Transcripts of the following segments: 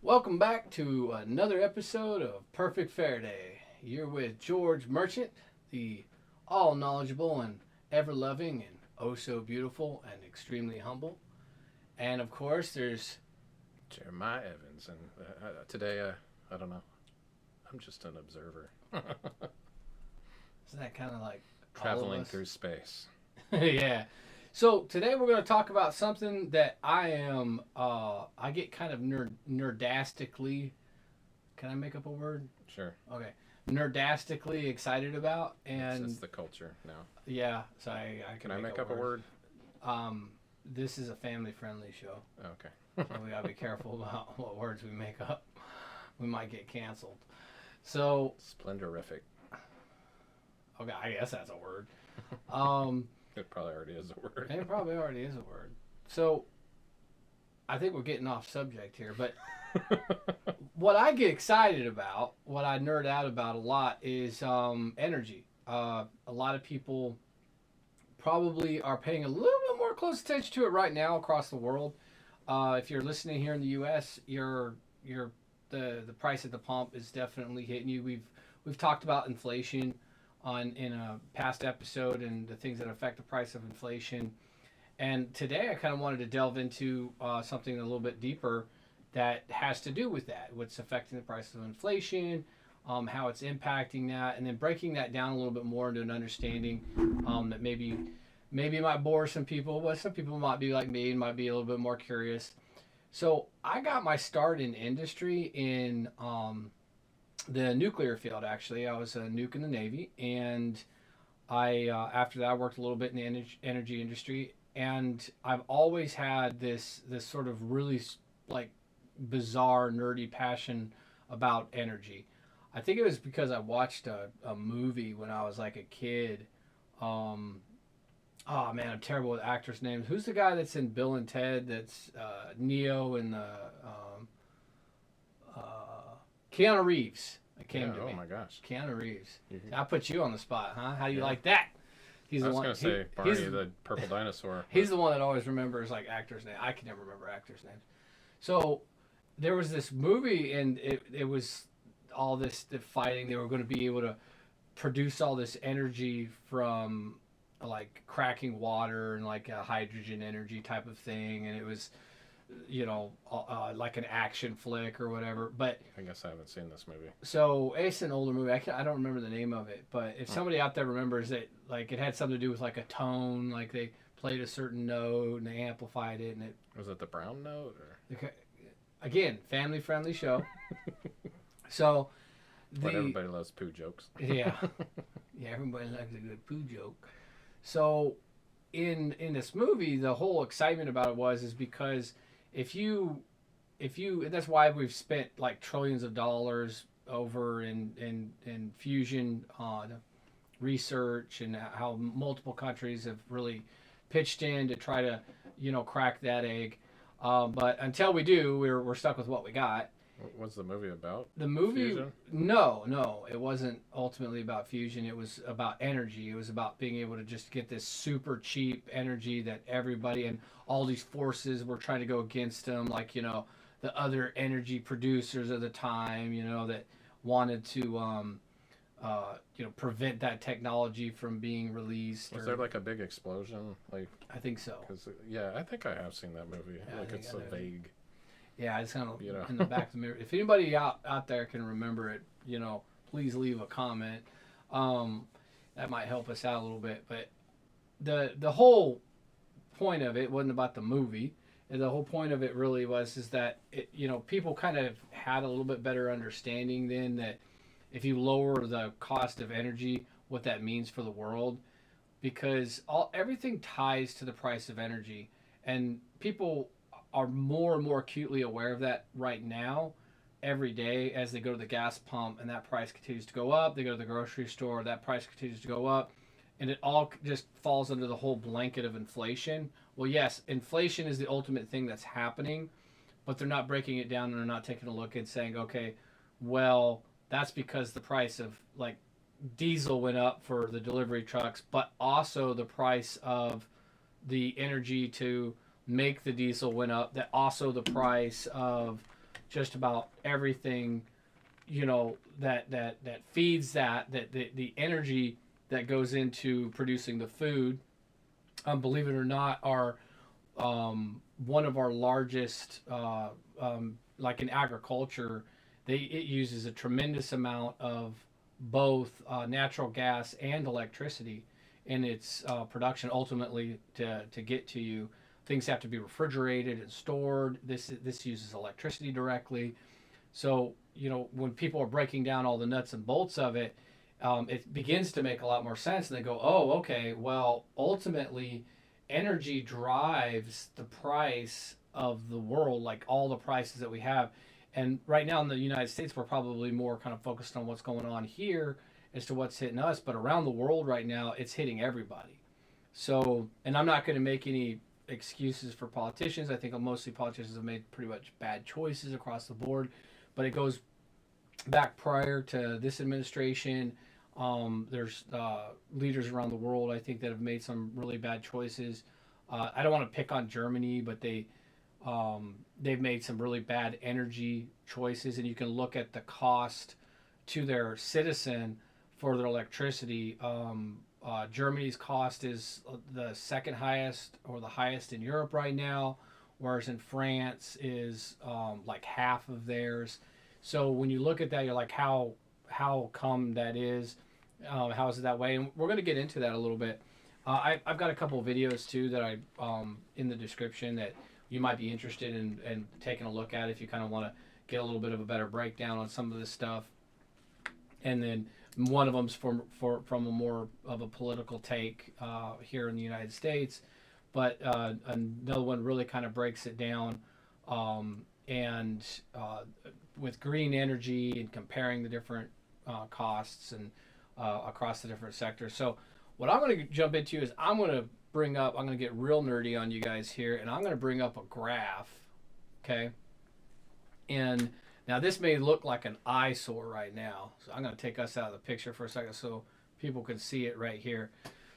Welcome back to another episode of Perfect Fair Day. You're with George Merchant, the all knowledgeable and ever loving and oh so beautiful and extremely humble. And of course, there's Jeremiah Evans, and today, I don't know, I'm just an observer. isn't that kind of like all of Traveling us? through space. Yeah. So today we're going to talk about something that I get kind of nerdastically. Can I make up a word? Sure. Okay. Nerdastically excited about, and It's the culture now. yeah, so I Can I make up a word? This is a family-friendly show, Oh, okay. so we gotta be careful about what words we make up. We might get canceled. So, Splendorific. okay, I guess that's a word. Um, It probably already is a word. and it probably already is a word. So, I think we're getting off subject here, but what I get excited about, what I nerd out about a lot, is energy. A lot of people probably are paying a little bit more close attention to it right now across the world. If you're listening here in the U.S., the price at the pump is definitely hitting you. We've talked about inflation in a past episode and the things that affect the price of inflation. And today I kind of wanted to delve into something a little bit deeper that has to do with that, what's affecting the price of inflation, how it's impacting that, and then breaking that down a little bit more into an understanding that maybe it might bore some people, but some people might be like me and might be a little bit more curious. So I got my start in industry in the nuclear field. Actually, I was a nuke in the Navy, and I after that I worked a little bit in the energy industry, and I've always had this sort of really like bizarre nerdy passion about energy. I think it was because I watched a movie when I was like a kid. Um, oh man, I'm terrible with actors' names. Who's the guy that's in Bill and Ted? That's Neo and the uh, Keanu Reeves. It came to Oh me. my gosh. Keanu Reeves. Mhm. I put you on the spot, huh? How do you Yeah. like that? He's I the was one. going to say Barney he's, the purple dinosaur. he's the one that always remembers like actors' names. I can never remember actors' names. So there was this movie, and it was all this the fighting. They were going to be able to produce all this energy from like cracking water and like a hydrogen energy type of thing, and it was like an action flick or whatever. But I guess I haven't seen this movie. so it's an older movie. I don't remember the name of it, but if somebody out there remembers it, like it had something to do with like a tone, like they played a certain note and they amplified it, and it Was it the brown note? Or? okay, again, family friendly show. So But everybody loves poo jokes. yeah, yeah, everybody likes a good poo joke. So in this movie, the whole excitement about it is because if you and that's why we've spent like trillions of dollars over in fusion research, and how multiple countries have really pitched in to try to crack that egg. But until we do, we're stuck with what we got. What's the movie about? The movie, Fusion? no, it wasn't ultimately about fusion. It was about energy. It was about being able to just get this super cheap energy that everybody and all these forces were trying to go against them, like the other energy producers of the time, that wanted to prevent that technology from being released. Was there like a big explosion? Like, I think so. cause, yeah, I think I have seen that movie. Yeah, I Like think it's I so know. vague. Yeah, it's kind of You know. in the back of the mirror. If anybody out there can remember it, please leave a comment. That might help us out a little bit. But the whole point of it wasn't about the movie. And the whole point of it really is that people kind of had a little bit better understanding then that if you lower the cost of energy, what that means for the world, because everything ties to the price of energy, and people are more and more acutely aware of that right now every day as they go to the gas pump and that price continues to go up. They go to the grocery store, that price continues to go up, and it all just falls under the whole blanket of inflation. Well, yes, inflation is the ultimate thing that's happening, but they're not breaking it down, and they're not taking a look and saying, okay, well, that's because the price of like diesel went up for the delivery trucks, but also the price of the energy to make the diesel went up. That also the price of just about everything, that feeds the energy that goes into producing the food. Believe it or not, are one of our largest, like in agriculture, it uses a tremendous amount of both natural gas and electricity in its production. Ultimately, to get to you, things have to be refrigerated and stored. This uses electricity directly. So when people are breaking down all the nuts and bolts of it, it begins to make a lot more sense. And they go, oh, okay, well, ultimately, energy drives the price of the world, like all the prices that we have. And right now in the United States, we're probably more kind of focused on what's going on here as to what's hitting us. But around the world right now, it's hitting everybody. So, and I'm not going to make any excuses for politicians. I think mostly politicians have made pretty much bad choices across the board. But it goes back prior to this administration. There's leaders around the world, I think, that have made some really bad choices. I don't want to pick on Germany, but they've made some really bad energy choices, and you can look at the cost to their citizen for their electricity. Germany's cost is the second highest or the highest in Europe right now, whereas in France is like half of theirs. So when you look at that, you're like, how come that is? How is it that way? And we're going to get into that a little bit. I've got a couple of videos too that I in the description that you might be interested in taking a look at if you kind of want to get a little bit of a better breakdown on some of this stuff. And then one of them's from a more of a political take here in the United States, but another one really kind of breaks it down, and with green energy and comparing the different costs and across the different sectors. So what I'm going to jump into is I'm going to get real nerdy on you guys here, and I'm going to bring up a graph, okay? And now this may look like an eyesore right now, so I'm going to take us out of the picture for a second so people can see it right here.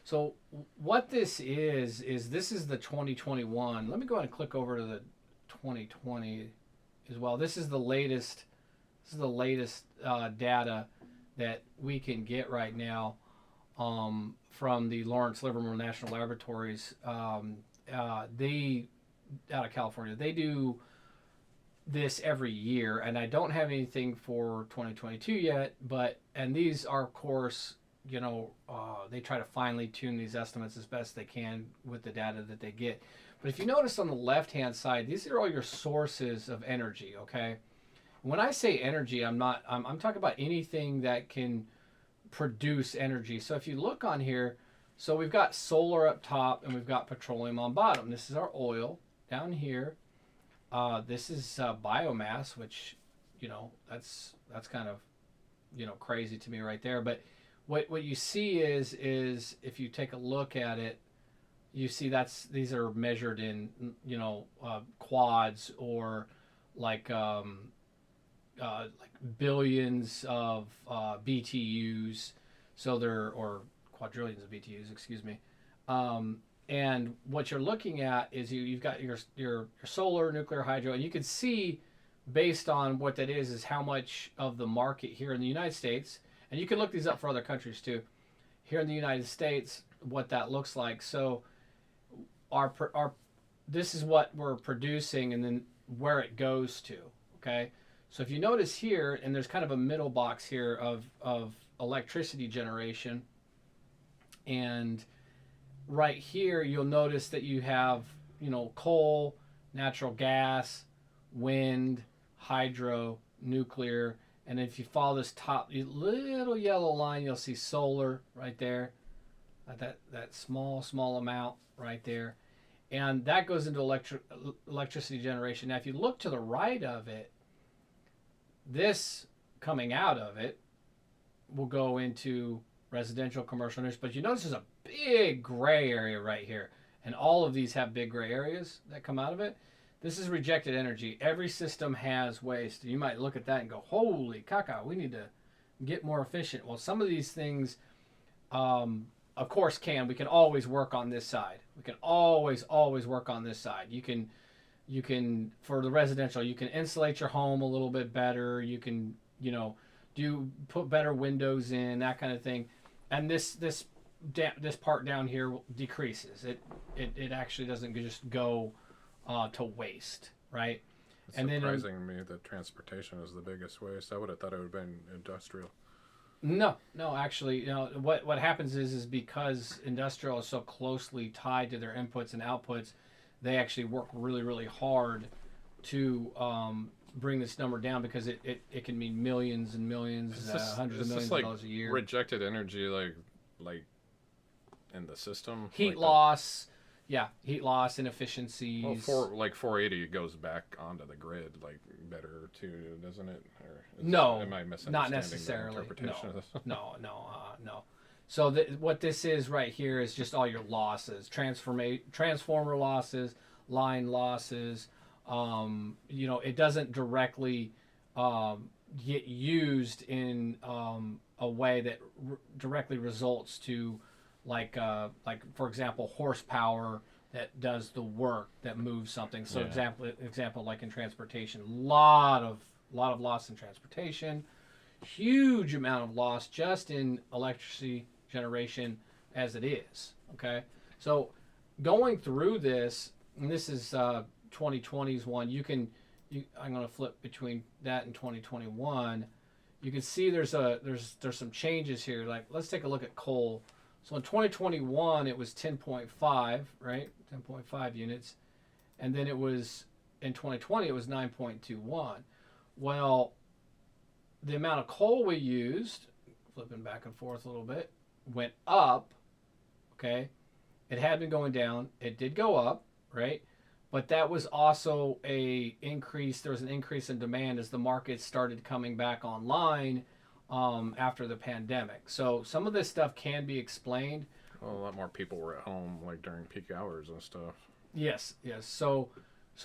So what this is this is the 2021. Let me go ahead and click over to the 2020 as well. This is the latest data that we can get right now from the Lawrence Livermore National Laboratories. They out of California. They do this every year, and I don't have anything for 2022 yet. And these are, of course, they try to finely tune these estimates as best they can with the data that they get. But if you notice on the left-hand side, these are all your sources of energy. Okay. When I say energy, I'm talking about anything that can produce energy. So if you look on here, so we've got solar up top and we've got petroleum on bottom. This is our oil down here. This is biomass, which that's kind of crazy to me right there. But what you see is if you take a look at it, you see these are measured in quads or like billions of BTUs, so or quadrillions of BTUs, excuse me. And what you're looking at is you've got your solar, nuclear, hydro, and you can see based on what that is how much of the market here in the United States, and you can look these up for other countries too, here in the United States, what that looks like. So this is what we're producing and then where it goes to, okay? So if you notice here, and there's kind of a middle box here of electricity generation, and right here you'll notice that you have coal, natural gas, wind, hydro, nuclear, and if you follow this top little yellow line, you'll see solar right there, that small amount right there, and that goes into electricity generation. Now if you look to the right of it, this coming out of it will go into residential, commercial, but you notice there's a big gray area right here, and all of these have big gray areas that come out of it. This is rejected energy. Every system has waste. You might look at that and go, holy caca, we need to get more efficient. Well, some of these things of course we can always work on this side. We can always work on this side. You can You can, for the residential, you can insulate your home a little bit better. You can, put better windows in, that kind of thing. And this part down here decreases. It actually doesn't just go to waste, right? It's and surprising me that transportation is the biggest waste. I would have thought it would have been industrial. No, actually, what happens is because industrial is so closely tied to their inputs and outputs, they actually work really, really hard to bring this number down, because it can mean millions and millions, hundreds of millions of dollars a year. Rejected energy, like in the system. Heat loss, heat loss, inefficiencies. Well, 480 goes back onto the grid, like better too, doesn't it? No, am I misunderstanding not necessarily. the interpretation of this? No. So what this is right here is just all your losses, transformer losses, line losses. It doesn't directly get used in a way that directly results to like for example, horsepower that does the work that moves something. So example like in transportation, lot of loss in transportation, huge amount of loss just in electricity generation as it is. Okay, so going through this, and this is 2020's one. I'm going to flip between that and 2021. You can see there's some changes here. Like, let's take a look at coal. So in 2021 it was 10.5, right? 10.5 units, and then it was in 2020 it was 9.21. Well, the amount of coal we used, flipping back and forth a little bit, went up. Okay, it had been going down. It did go up, right? But that was also a increase. There was an increase in demand as the market started coming back online after the pandemic. So some of this stuff can be explained. Well, a lot more people were at home, like during peak hours and stuff. Yes. So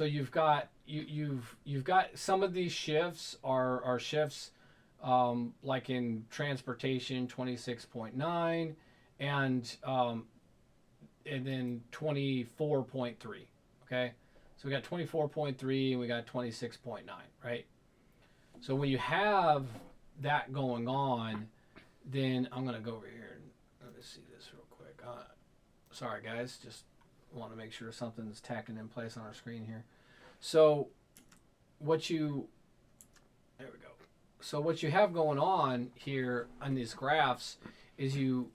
you've got you've got some of these shifts are shifts like in transportation 26.9 and then 24.3. Okay, so we got 24.3 and we got 26.9, right? So when you have that going on, then I'm gonna go over here and let me see this real quick. Sorry guys, just want to make sure something's tacking in place on our screen here. So there we go. So what you have going on here on these graphs is you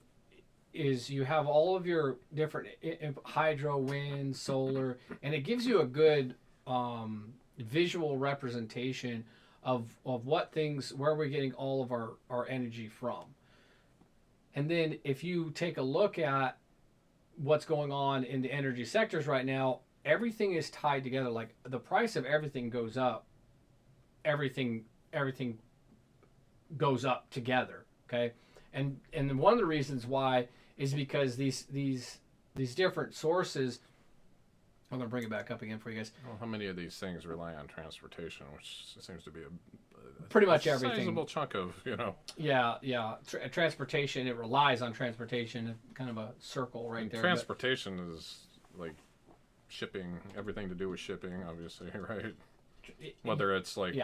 have all of your different hydro, wind, solar, and it gives you a good visual representation of where we're getting all of our energy from. And then if you take a look at what's going on in the energy sectors right now, everything is tied together. Like, the price of everything goes up, everything goes up together. Okay, and then one of the reasons why is because these different sources. I'm going to bring it back up again for you guys. Well, how many of these things rely on transportation, which seems to be pretty much everything. Sizable chunk of, Yeah. Transportation, it relies on transportation, kind of a circle right there. Transportation is like shipping, everything to do with shipping, obviously, right? Whether it's like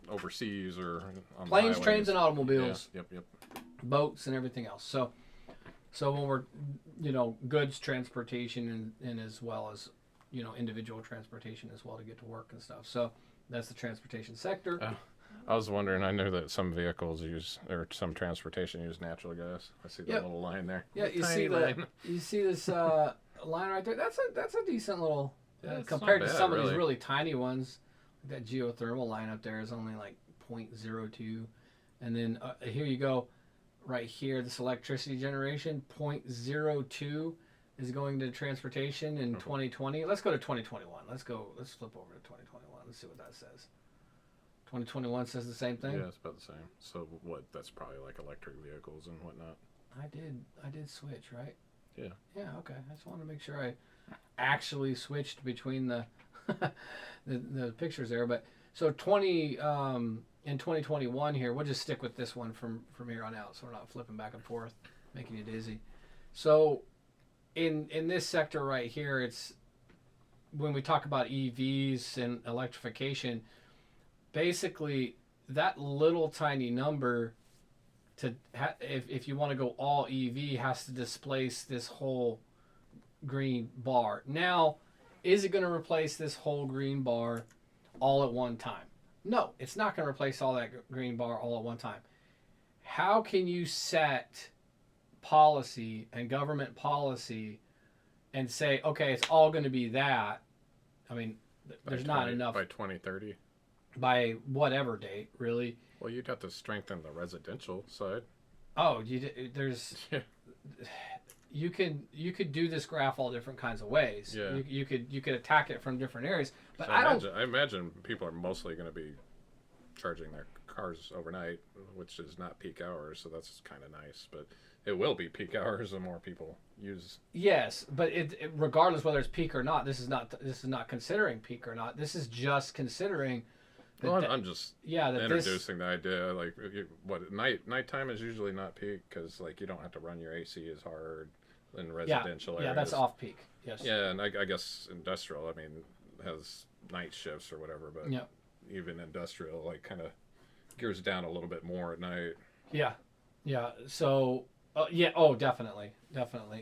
overseas or on planes, trains, and automobiles. Yep. Boats and everything else. So when we're, goods transportation and as well as, individual transportation as well to get to work and stuff. So that's the transportation sector. I was wondering, I know that some vehicles some transportation use natural gas. I see the little line there. Yeah, you see this line right there? That's a decent little, compared to some of these really tiny ones. That geothermal line up there is only like 0.02. And then here you go. Right here, this electricity generation, 0.02 is going to transportation in 2020. Let's go to 2021. Let's flip over to 2021. Let's see what that says. 2021 says the same thing? Yeah, it's about the same. So that's probably like electric vehicles and whatnot. I did switch, right? Yeah. Yeah, okay. I just wanted to make sure I actually switched between the the pictures there. But so in 2021 here, we'll just stick with this one from here on out, so we're not flipping back and forth, making you dizzy. So in this sector right here, it's when we talk about EVs and electrification, basically that little tiny number if you want to go all EV has to displace this whole green bar. Now, is it going to replace this whole green bar all at one time? No, it's not going to replace all that green bar all at one time. How can you set policy and government policy and say, okay, it's all going to be that? I mean, there's not enough. By 2030? By whatever date, really. Well, you'd have to strengthen the residential side. Oh, there's... You could do this graph all different kinds of ways. Yeah. You could attack it from different areas. But So I imagine people are mostly going to be charging their cars overnight, which is not peak hours, so that's kind of nice. But it will be peak hours the more people use. Yes, but regardless whether it's peak or not, this is not considering peak or not. This is just considering. Well, I'm just introducing the idea. Like, nighttime is usually not peak because like you don't have to run your AC as hard in residential areas. Yeah, that's off peak. Yes. Yeah, and I guess industrial, I mean, has night shifts or whatever, but even industrial like kind of gears down a little bit more at night. Yeah. So definitely,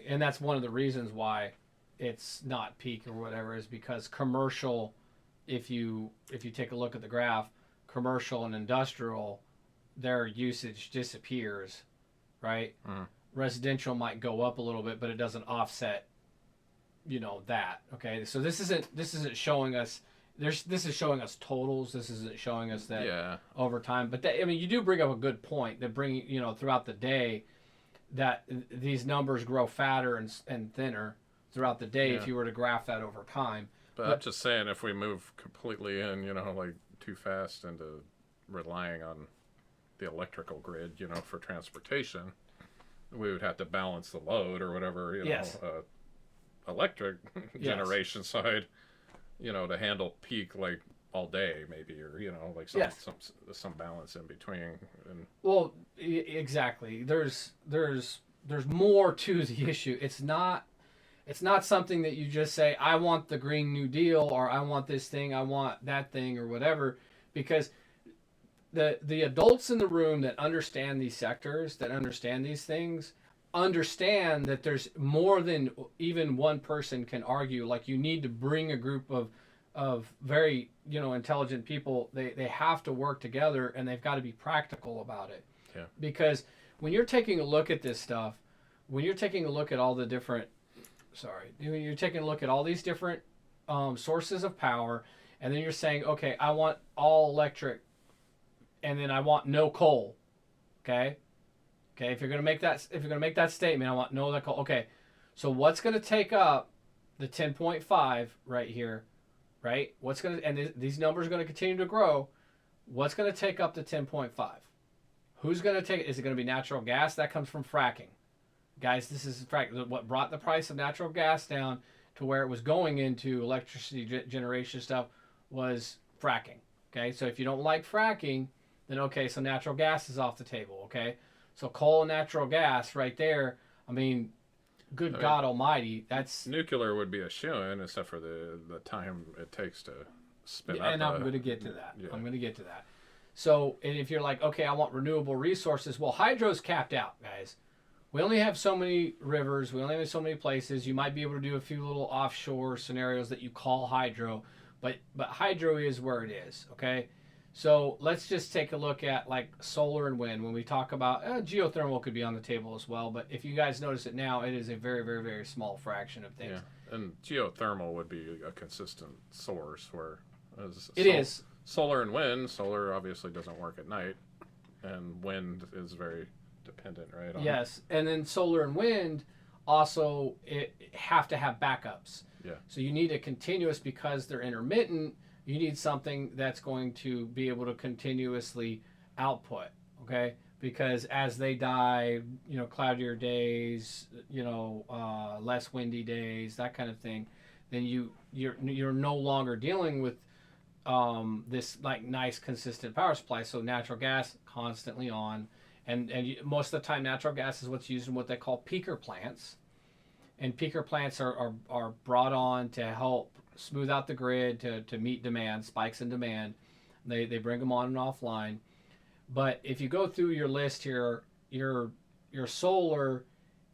and that's one of the reasons why it's not peak or whatever is because commercial. If you take a look at the graph, commercial and industrial, their usage disappears, right? Mm-hmm. Residential might go up a little bit, but it doesn't offset, that. Okay, so this isn't showing us. This is showing us totals. This isn't showing us that over time. But you do bring up a good point that throughout the day, that these numbers grow fatter and thinner throughout the day if you were to graph that over time. But I'm just saying, if we move completely in, like too fast into relying on the electrical grid, for transportation, we would have to balance the load or whatever, electric generation side, to handle peak like all day maybe, or like some balance in between. And well, exactly. There's more to the issue. It's not something that you just say, I want the Green New Deal, or I want this thing, I want that thing, or whatever, because the adults in the room that understand these sectors, that understand these things, understand that there's more than even one person can argue. Like, you need to bring a group of very, intelligent people. They have to work together, and they've got to be practical about it. Yeah. Because when you're taking a look at this stuff, when you're taking a look at all the different you're taking a look at all these different sources of power, and then you're saying, okay, I want all electric, and then I want no coal. Okay, if you're gonna make that statement, I want no coal. Okay, so what's gonna take up the 10.5 right here, right? These numbers are gonna continue to grow. What's gonna take up the 10.5? Who's gonna take it? Is it gonna be natural gas? That comes from fracking. Guys, this is what brought the price of natural gas down to where it was going into electricity generation stuff was fracking. Okay, so if you don't like fracking, then okay, so natural gas is off the table. Okay, so coal and natural gas right there. I mean, God Almighty, that's nuclear would be a shoo-in, except for the time it takes to spin up. And I'm going to get to that. Yeah. I'm going to get to that. So, and if you're like, okay, I want renewable resources, well, hydro's capped out, guys. We only have so many rivers. We only have so many places. You might be able to do a few little offshore scenarios that you call hydro, but hydro is where it is, okay? So let's just take a look at like solar and wind. When we talk about geothermal could be on the table as well, but if you guys notice it now, it is a very, very, very small fraction of things. Yeah, and geothermal would be a consistent source where it is. Solar and wind. Solar obviously doesn't work at night, and wind is very dependent, right? Yes, and then solar and wind also have to have backups. Yeah. So you need a continuous, because they're intermittent. You need something that's going to be able to continuously output. Okay, because as they die, cloudier days, less windy days, that kind of thing, then you're no longer dealing with this like nice consistent power supply. So natural gas constantly on. And most of the time, natural gas is what's used in what they call peaker plants. And peaker plants are brought on to help smooth out the grid to meet demand, spikes in demand. They bring them on and offline. But if you go through your list here, your solar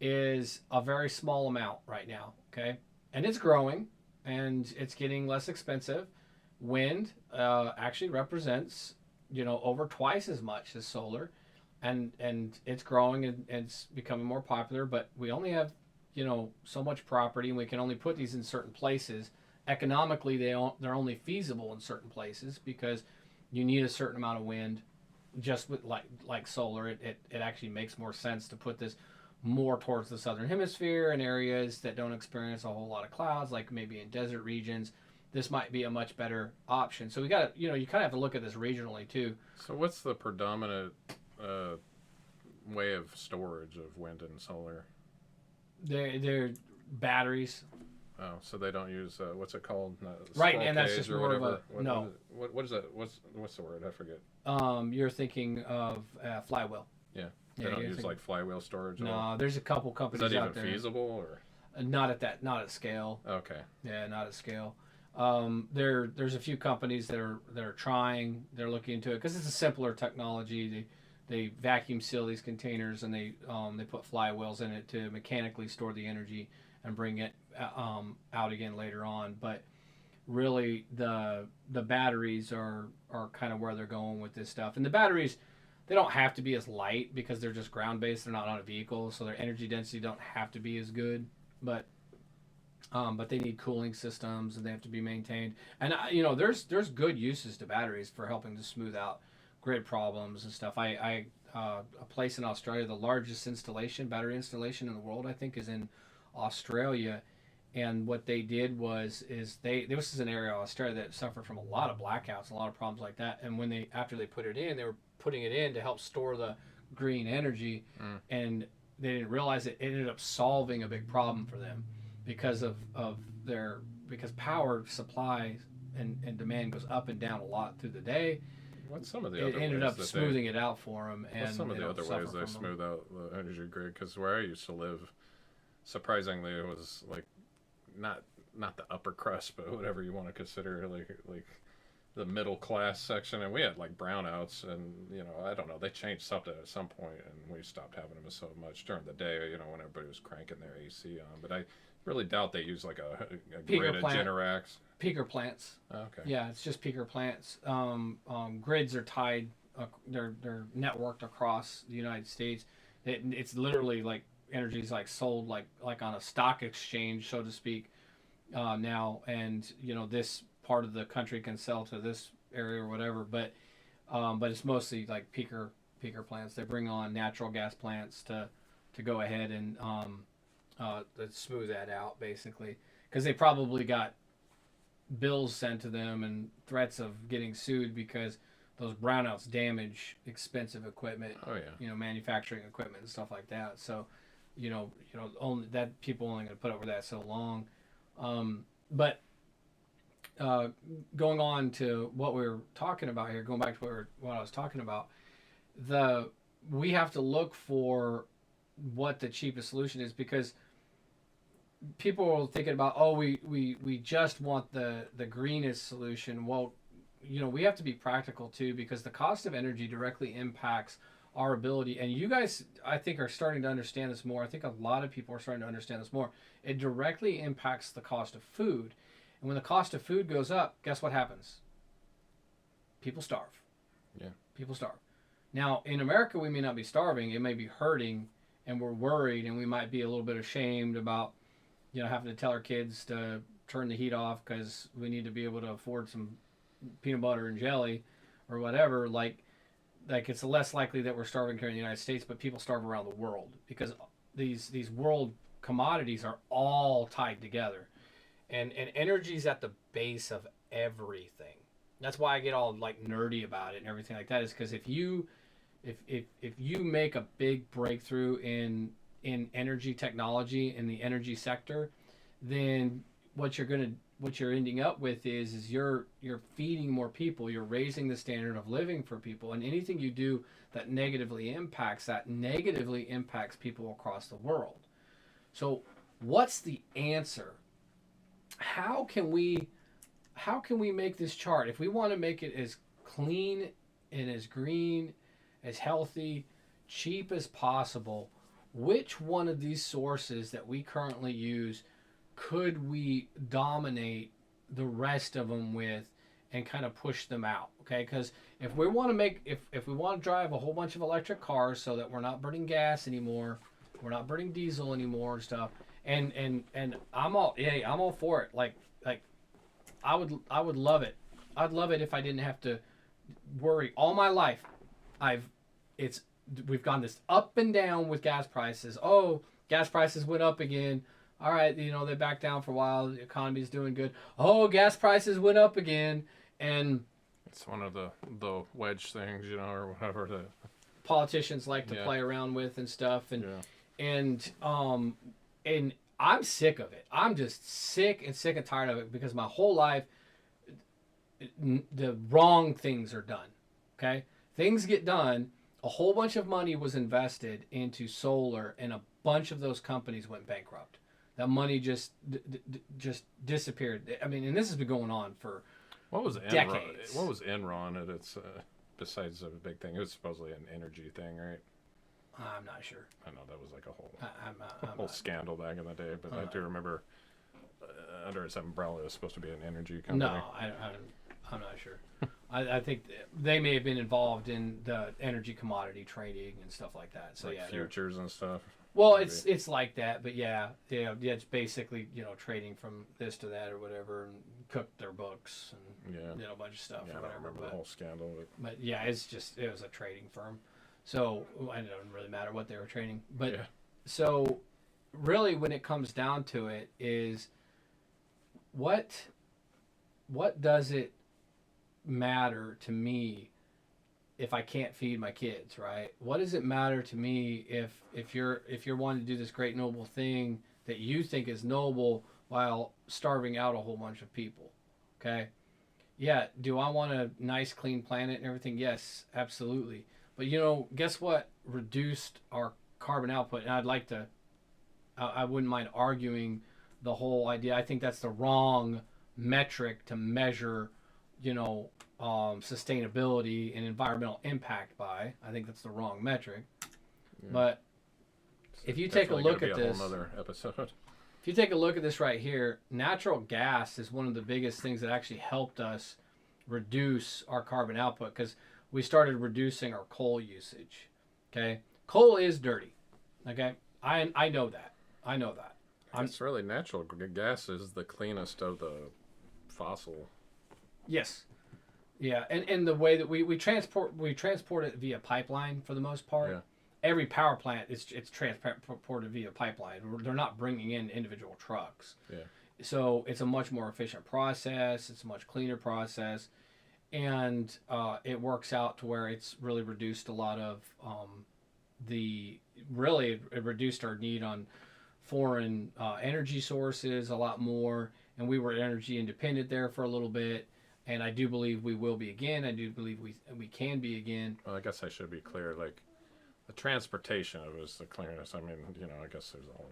is a very small amount right now, okay? And it's growing and it's getting less expensive. Wind actually represents, over twice as much as solar, and it's growing and it's becoming more popular. But we only have, so much property, and we can only put these in certain places. Economically, they're only feasible in certain places because you need a certain amount of wind. Just with like solar, it actually makes more sense to put this more towards the southern hemisphere in areas that don't experience a whole lot of clouds, like maybe in desert regions. This might be a much better option. So we got to, you kind of have to look at this regionally too. So what's the predominant way of storage of wind and solar? They're batteries. Oh, so they don't use what's it called? Right, and that's just more of a no. What is that? What's the word? I forget. You're thinking of Flywheel. Yeah, they don't use like Flywheel Storage. No, there's a couple companies out there. Is that even feasible or? Not at scale. Okay. Yeah, not at scale. There's a few companies that are trying. They're looking into it because it's a simpler technology. They vacuum seal these containers and they put flywheels in it to mechanically store the energy and bring it out again later on. But really, the batteries are kind of where they're going with this stuff. And the batteries, they don't have to be as light because they're just ground based. They're not on a vehicle, so their energy density don't have to be as good. But they need cooling systems and they have to be maintained. And there's good uses to batteries for helping to smooth out grid problems and stuff. A place in Australia, the largest battery installation in the world, I think, is in Australia. And what they did this is an area of Australia that suffered from a lot of blackouts, a lot of problems like that. And after they put it in, they were putting it in to help store the green energy, and they didn't realize it ended up solving a big problem for them because because power supply and demand goes up and down a lot through the day. What's some of the other ways? It ended up smoothing it out for them. And what's some of the other ways they smooth out the energy grid? Because where I used to live, surprisingly, it was like not the upper crust, but whatever you want to consider, like the middle class section, and we had like brownouts, and I don't know, they changed something at some point, and we stopped having them so much during the day, when everybody was cranking their AC on. But I really doubt they use like a grid of Generacs. Peaker plants. Oh, okay. Yeah, it's just peaker plants. Grids are tied. They're networked across the United States. It's literally like energy's like sold like on a stock exchange, so to speak, now. And this part of the country can sell to this area or whatever, but it's mostly like peaker plants. They bring on natural gas plants to go ahead and to smooth that out, basically, because they probably got bills sent to them and threats of getting sued because those brownouts damage expensive equipment. Oh yeah. Manufacturing equipment and stuff like that. So, only that people only going to put up with that so long. But going on to what we were talking about here, going back to what I was talking about, we have to look for what the cheapest solution is, because people are thinking about, we just want the greenest solution. Well, we have to be practical too, because the cost of energy directly impacts our ability. And you guys, I think, are starting to understand this more. I think a lot of people are starting to understand this more. It directly impacts the cost of food. And when the cost of food goes up, guess what happens? People starve. Yeah. People starve. Now, in America, we may not be starving. It may be hurting, and we're worried, and we might be a little bit ashamed about having to tell our kids to turn the heat off because we need to be able to afford some peanut butter and jelly or whatever. Like it's less likely that we're starving here in the United States, but people starve around the world because these world commodities are all tied together, and energy's at the base of everything. That's why I get all like nerdy about it and everything like that, is because if you make a big breakthrough in energy technology in the energy sector, then what you're ending up with is you're feeding more people, you're raising the standard of living for people, and anything you do that negatively impacts people across the world. So what's the answer? How can we how can we make this chart if we want to make it as clean and as green, as healthy, cheap as possible? Which one of these sources that we currently use could we dominate the rest of them with and kind of push them out? Okay, because if we want to make, if we want to drive a whole bunch of electric cars so that we're not burning gas anymore, we're not burning diesel anymore and stuff, and I'm all for it. Like I would love it. I'd love it if I didn't have to worry all my life. We've gone this up and down with gas prices. Oh, gas prices went up again. All right, they backed down for a while. The economy's doing good. Oh, gas prices went up again, and it's one of the wedge things, or whatever the politicians like to play around with and stuff. And I'm sick of it. I'm just sick and tired of it because my whole life the wrong things are done. Okay, things get done. A whole bunch of money was invested into solar, and a bunch of those companies went bankrupt. That money just disappeared. I mean, and this has been going on for decades. What was Enron at its besides a big thing? It was supposedly an energy thing, right? I'm not sure. I know that was like a whole scandal back in the day, but I do remember under its umbrella it was supposed to be an energy company. No, I'm not sure. I think they may have been involved in the energy commodity trading and stuff like that. So like futures and stuff. Well, it's like that, but yeah, it's basically trading from this to that or whatever, and cook their books and a bunch of stuff or whatever. I remember the whole scandal. But yeah, it was a trading firm, so it doesn't really matter what they were trading. But so really, when it comes down to it, is what does it matter to me if I can't feed my kids, right? What does it matter to me if you're wanting to do this great noble thing that you think is noble while starving out a whole bunch of people? Okay? Yeah, do I want a nice clean planet and everything? Yes, absolutely. But guess what reduced our carbon output? And I wouldn't mind arguing the whole idea. I think that's the wrong metric to measure sustainability and environmental impact by. I think that's the wrong metric. Yeah. But if you take a look at this, whole nother episode. If you take a look at this right here, natural gas is one of the biggest things that actually helped us reduce our carbon output because we started reducing our coal usage. Okay, coal is dirty. Okay, I know that. It's really natural gas is the cleanest of the fossil. Yes. Yeah, and the way that we transport it via pipeline for the most part. Yeah. Every power plant it's transported via pipeline. They're not bringing in individual trucks. Yeah. So it's a much more efficient process. It's a much cleaner process, and it works out to where it's really reduced a lot of it reduced our need on foreign energy sources a lot more, and we were energy independent there for a little bit. And I do believe we will be again. I do believe we can be again. Well, I guess I should be clear. Like, the transportation of it was the clearness. I mean, I guess there's a whole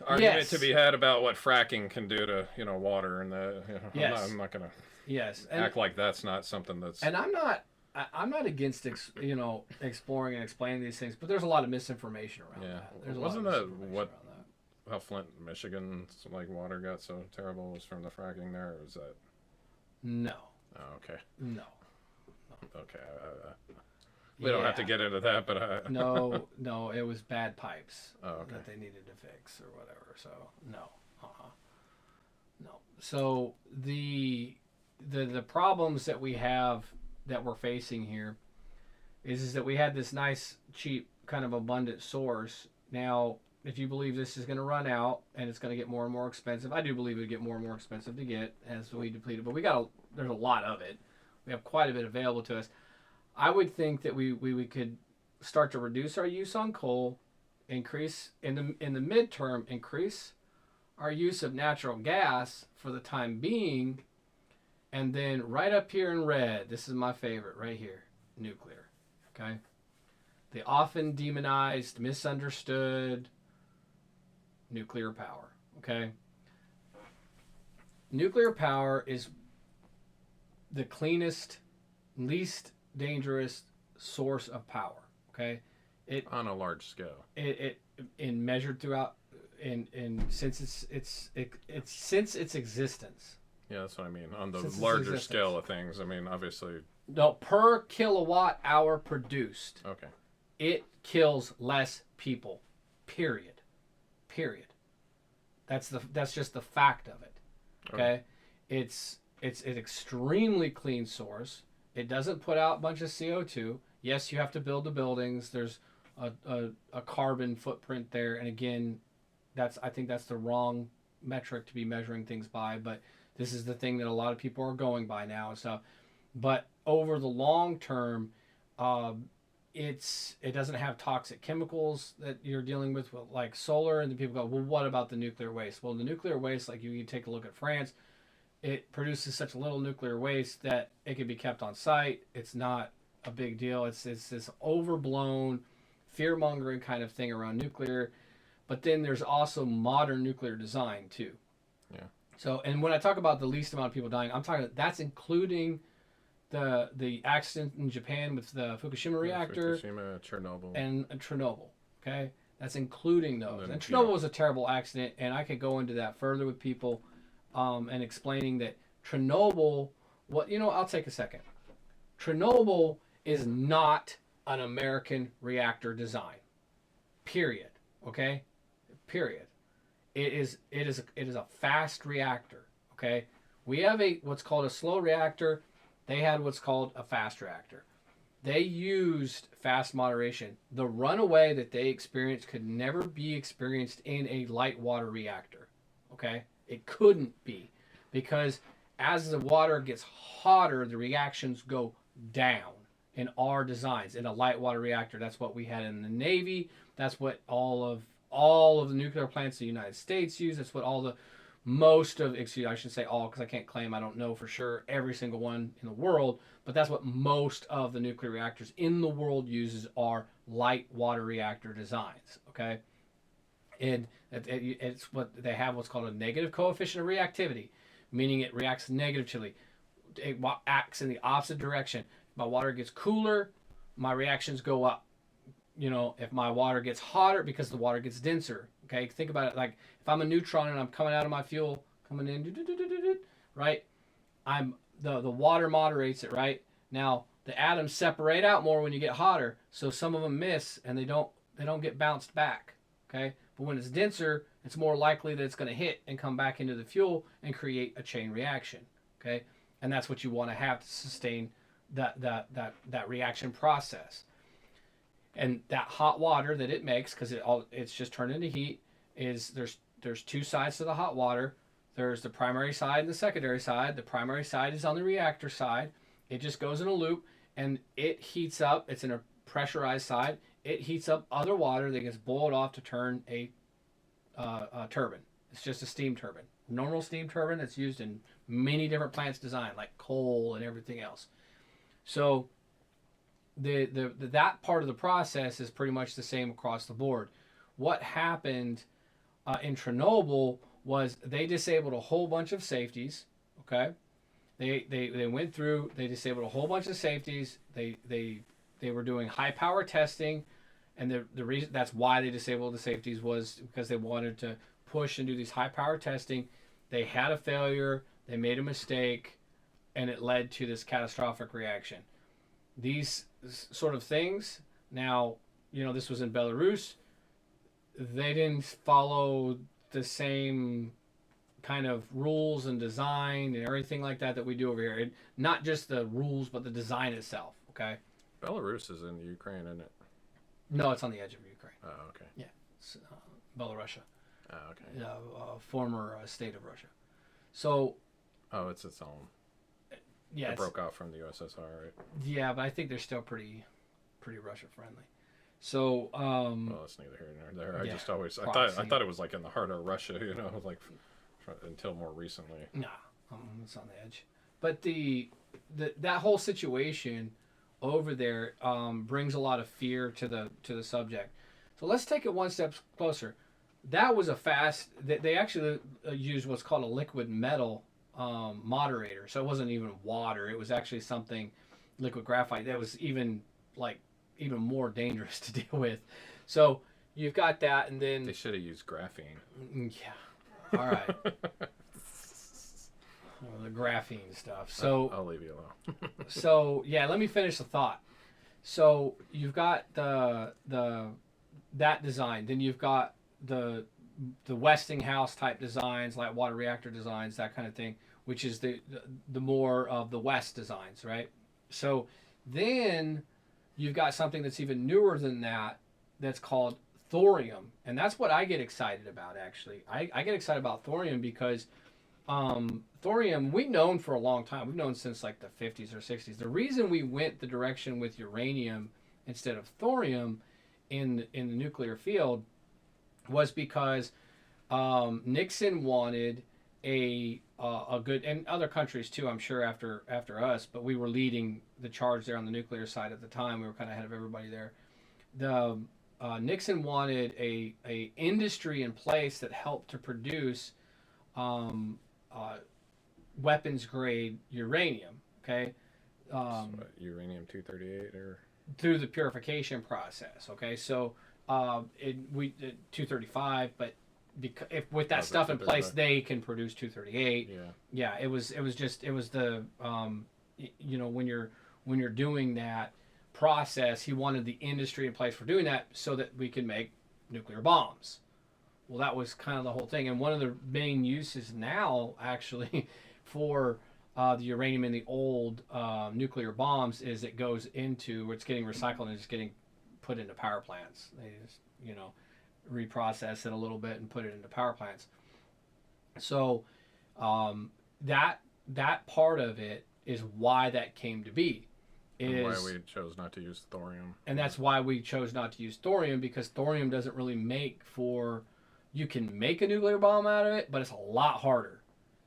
argument to be had about what fracking can do to, water and the. Yes. I'm not gonna. Yes. Act like that's not something that's. And I'm not against exploring and explaining these things, but there's a lot of misinformation around that. Wasn't that how Flint, Michigan's water got so terrible was from the fracking there, or was that? No. Oh, okay. No. Okay. We don't have to get into that, but No, it was bad pipes that they needed to fix or whatever. So no. No. So the problems that we have that we're facing here is that we had this nice, cheap, kind of abundant source. Now, if you believe this is going to run out and it's going to get more and more expensive, I do believe it would get more and more expensive to get as we deplete it. But there's a lot of it. We have quite a bit available to us. I would think that we could start to reduce our use on coal, increase in the midterm, increase our use of natural gas for the time being, and then right up here in red, this is my favorite right here, nuclear. Okay, the often demonized, misunderstood nuclear power. Okay, nuclear power is the cleanest, least dangerous source of power. Okay, it on a large scale. it in measured throughout in since since its existence. Yeah, that's what I mean. On the Since its larger existence. scale of things, I mean, obviously. No, per kilowatt hour produced, Okay. it kills less people. Period. Period. That's just the fact of it. Okay, it's an extremely clean source. It doesn't put out a bunch of CO2. Yes, you have to build the buildings. There's a carbon footprint there, and again, I think that's the wrong metric to be measuring things by. But this is the thing that a lot of people are going by now and stuff. But over the long term, it doesn't have toxic chemicals that you're dealing with like solar. And then people go, well, what about the nuclear waste? Well, the nuclear waste, like you can take a look at France, it produces such little nuclear waste that it can be kept on site. It's not a big deal. It's this overblown, fear-mongering kind of thing around nuclear. But then there's also modern nuclear design too. Yeah. So, and when I talk about the least amount of people dying, I'm talking that's including the accident in Japan with the Fukushima reactor, Fukushima, Chernobyl, and Chernobyl. Okay, that's including those. And then, And Chernobyl was a terrible accident, and I could go into that further with people, and explaining that Chernobyl. I'll take a second. Chernobyl is not an American reactor design. Period. Okay. Period. It is a fast reactor. Okay. We have what's called a slow reactor. They had what's called a fast reactor. They used fast moderation. The runaway that they experienced could never be experienced in a light water reactor. Okay? It couldn't be, because as the water gets hotter, the reactions go down in our designs. In a light water reactor, that's what we had in the Navy. That's what all of the nuclear plants in the United States use. That's what I should say all, because I can't claim, I don't know for sure every single one in the world, but that's what most of the nuclear reactors in the world uses are light water reactor designs. Okay, and it's what they have, what's called a negative coefficient of reactivity, meaning it reacts negatively. It acts in the opposite direction. If my water gets cooler, my reactions go up. If my water gets hotter, because the water gets denser. Okay, think about it like if I'm a neutron and I'm coming out of my fuel, coming in, right? The water moderates it, right? Now the atoms separate out more when you get hotter, so some of them miss and they don't get bounced back. Okay, but when it's denser, it's more likely that it's going to hit and come back into the fuel and create a chain reaction. Okay, and that's what you want to have to sustain that reaction process. And that hot water that it makes, because it's just turned into heat, is there's two sides to the hot water. There's the primary side and the secondary side. The primary side is on the reactor side. It just goes in a loop and it heats up. It's in a pressurized side. It heats up other water that gets boiled off to turn a turbine. It's just a steam turbine. Normal steam turbine that's used in many different plants design, like coal and everything else. So that part of the process is pretty much the same across the board. What happened in Chernobyl was they disabled a whole bunch of safeties. Okay, they went through, they disabled a whole bunch of safeties. They were doing high power testing, and the reason that's why they disabled the safeties was because they wanted to push and do these high power testing. They had a failure, they made a mistake, and it led to this catastrophic reaction. These sort of things, now, this was in Belarus. They didn't follow the same kind of rules and design and everything like that we do over here. Not just the rules, but the design itself. Okay. Belarus is in Ukraine, isn't it? No, it's on the edge of Ukraine. Oh, okay. Yeah, it's Belarus. Oh, okay. Former state of Russia. So. Oh, it's its own. Yeah, it broke off from the USSR, right? Yeah, but I think they're still pretty Russia friendly. So. Well, it's neither here nor there. Yeah, I thought it was like in the heart of Russia, like until more recently. Nah, it's on the edge. But that whole situation over there brings a lot of fear to the subject. So let's take it one step closer. That was they actually used what's called a liquid metal moderator. So it wasn't even water. It was actually something, liquid graphite, that was even more dangerous to deal with. So you've got that, and then They should have used graphene. yeah. All right. Well, the graphene stuff. So I'll leave you alone. so yeah, let me finish the thought. So you've got that design. Then you've got the Westinghouse type designs, like water reactor designs, that kind of thing, which is the more of the West designs, right? So then you've got something that's even newer than that, that's called thorium, and that's what I get excited about. Actually, I get excited about thorium because thorium, we've known for a long time. We've known since like the 50s or 60s. The reason we went the direction with uranium instead of thorium in the nuclear field was because Nixon wanted a good, and other countries too, I'm sure after us, but we were leading the charge there on the nuclear side at the time. We were kind of ahead of everybody there. The Nixon wanted a industry in place that helped to produce weapons grade uranium. Okay, uranium 238 or through the purification process. Okay, so 235, but if with that stuff in place, they can produce 238. Yeah. It was the when you're doing that process, he wanted the industry in place for doing that so that we could make nuclear bombs. Well, that was kind of the whole thing, and one of the main uses now, actually, for the uranium in the old nuclear bombs is it goes into, it's getting recycled and it's getting put into power plants. They just, reprocess it a little bit and put it into power plants. So that part of it is why that came to be. And why we chose not to use thorium. And that's why we chose not to use thorium, because thorium doesn't really make for, you can make a nuclear bomb out of it, but it's a lot harder.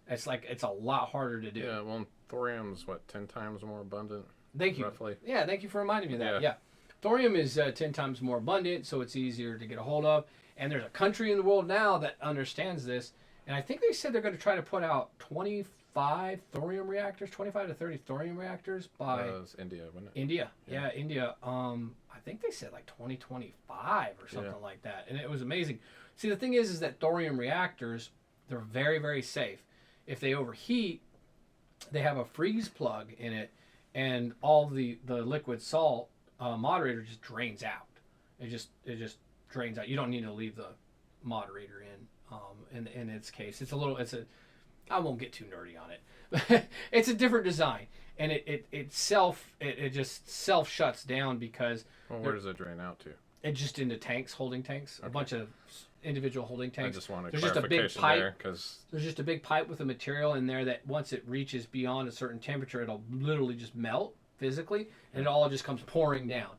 It's a lot harder to do. Yeah, well, thorium's 10 times more abundant? Thank you. Roughly. Yeah, thank you for reminding me of that. Yeah. Thorium is 10 times more abundant, so it's easier to get a hold of. And there's a country in the world now that understands this. And I think they said they're going to try to put out 25 thorium reactors, 25 to 30 thorium reactors by... It was India, wasn't it? India. Yeah, India. I think they said like 2025 or something like that. And it was amazing. See, the thing is that thorium reactors, they're very, very safe. If they overheat, they have a freeze plug in it, and all the liquid salt moderator just drains out. It just drains out. You don't need to leave the moderator in its case. I won't get too nerdy on it. It's a different design, and it just self shuts down because. Well, where does it drain out to? It just into tanks, holding tanks, a bunch of individual holding tanks. I just wanted there's clarification just a big pipe, there, because there's just a big pipe with a material in there that once it reaches beyond a certain temperature, it'll literally just melt physically, and it all just comes pouring down.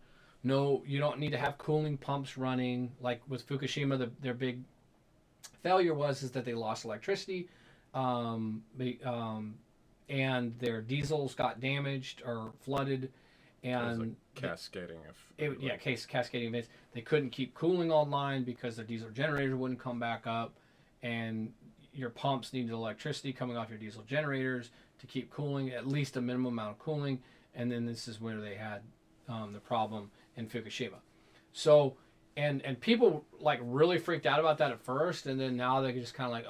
No, you don't need to have cooling pumps running. Like with Fukushima, their big failure is that they lost electricity, and their diesels got damaged or flooded, and like cascading cascading events. They couldn't keep cooling online because the diesel generator wouldn't come back up, and your pumps needed electricity coming off your diesel generators to keep cooling, at least a minimum amount of cooling. And then this is where they had the problem in Fukushima. So, and people like really freaked out about that at first, and then now they're just kind of like,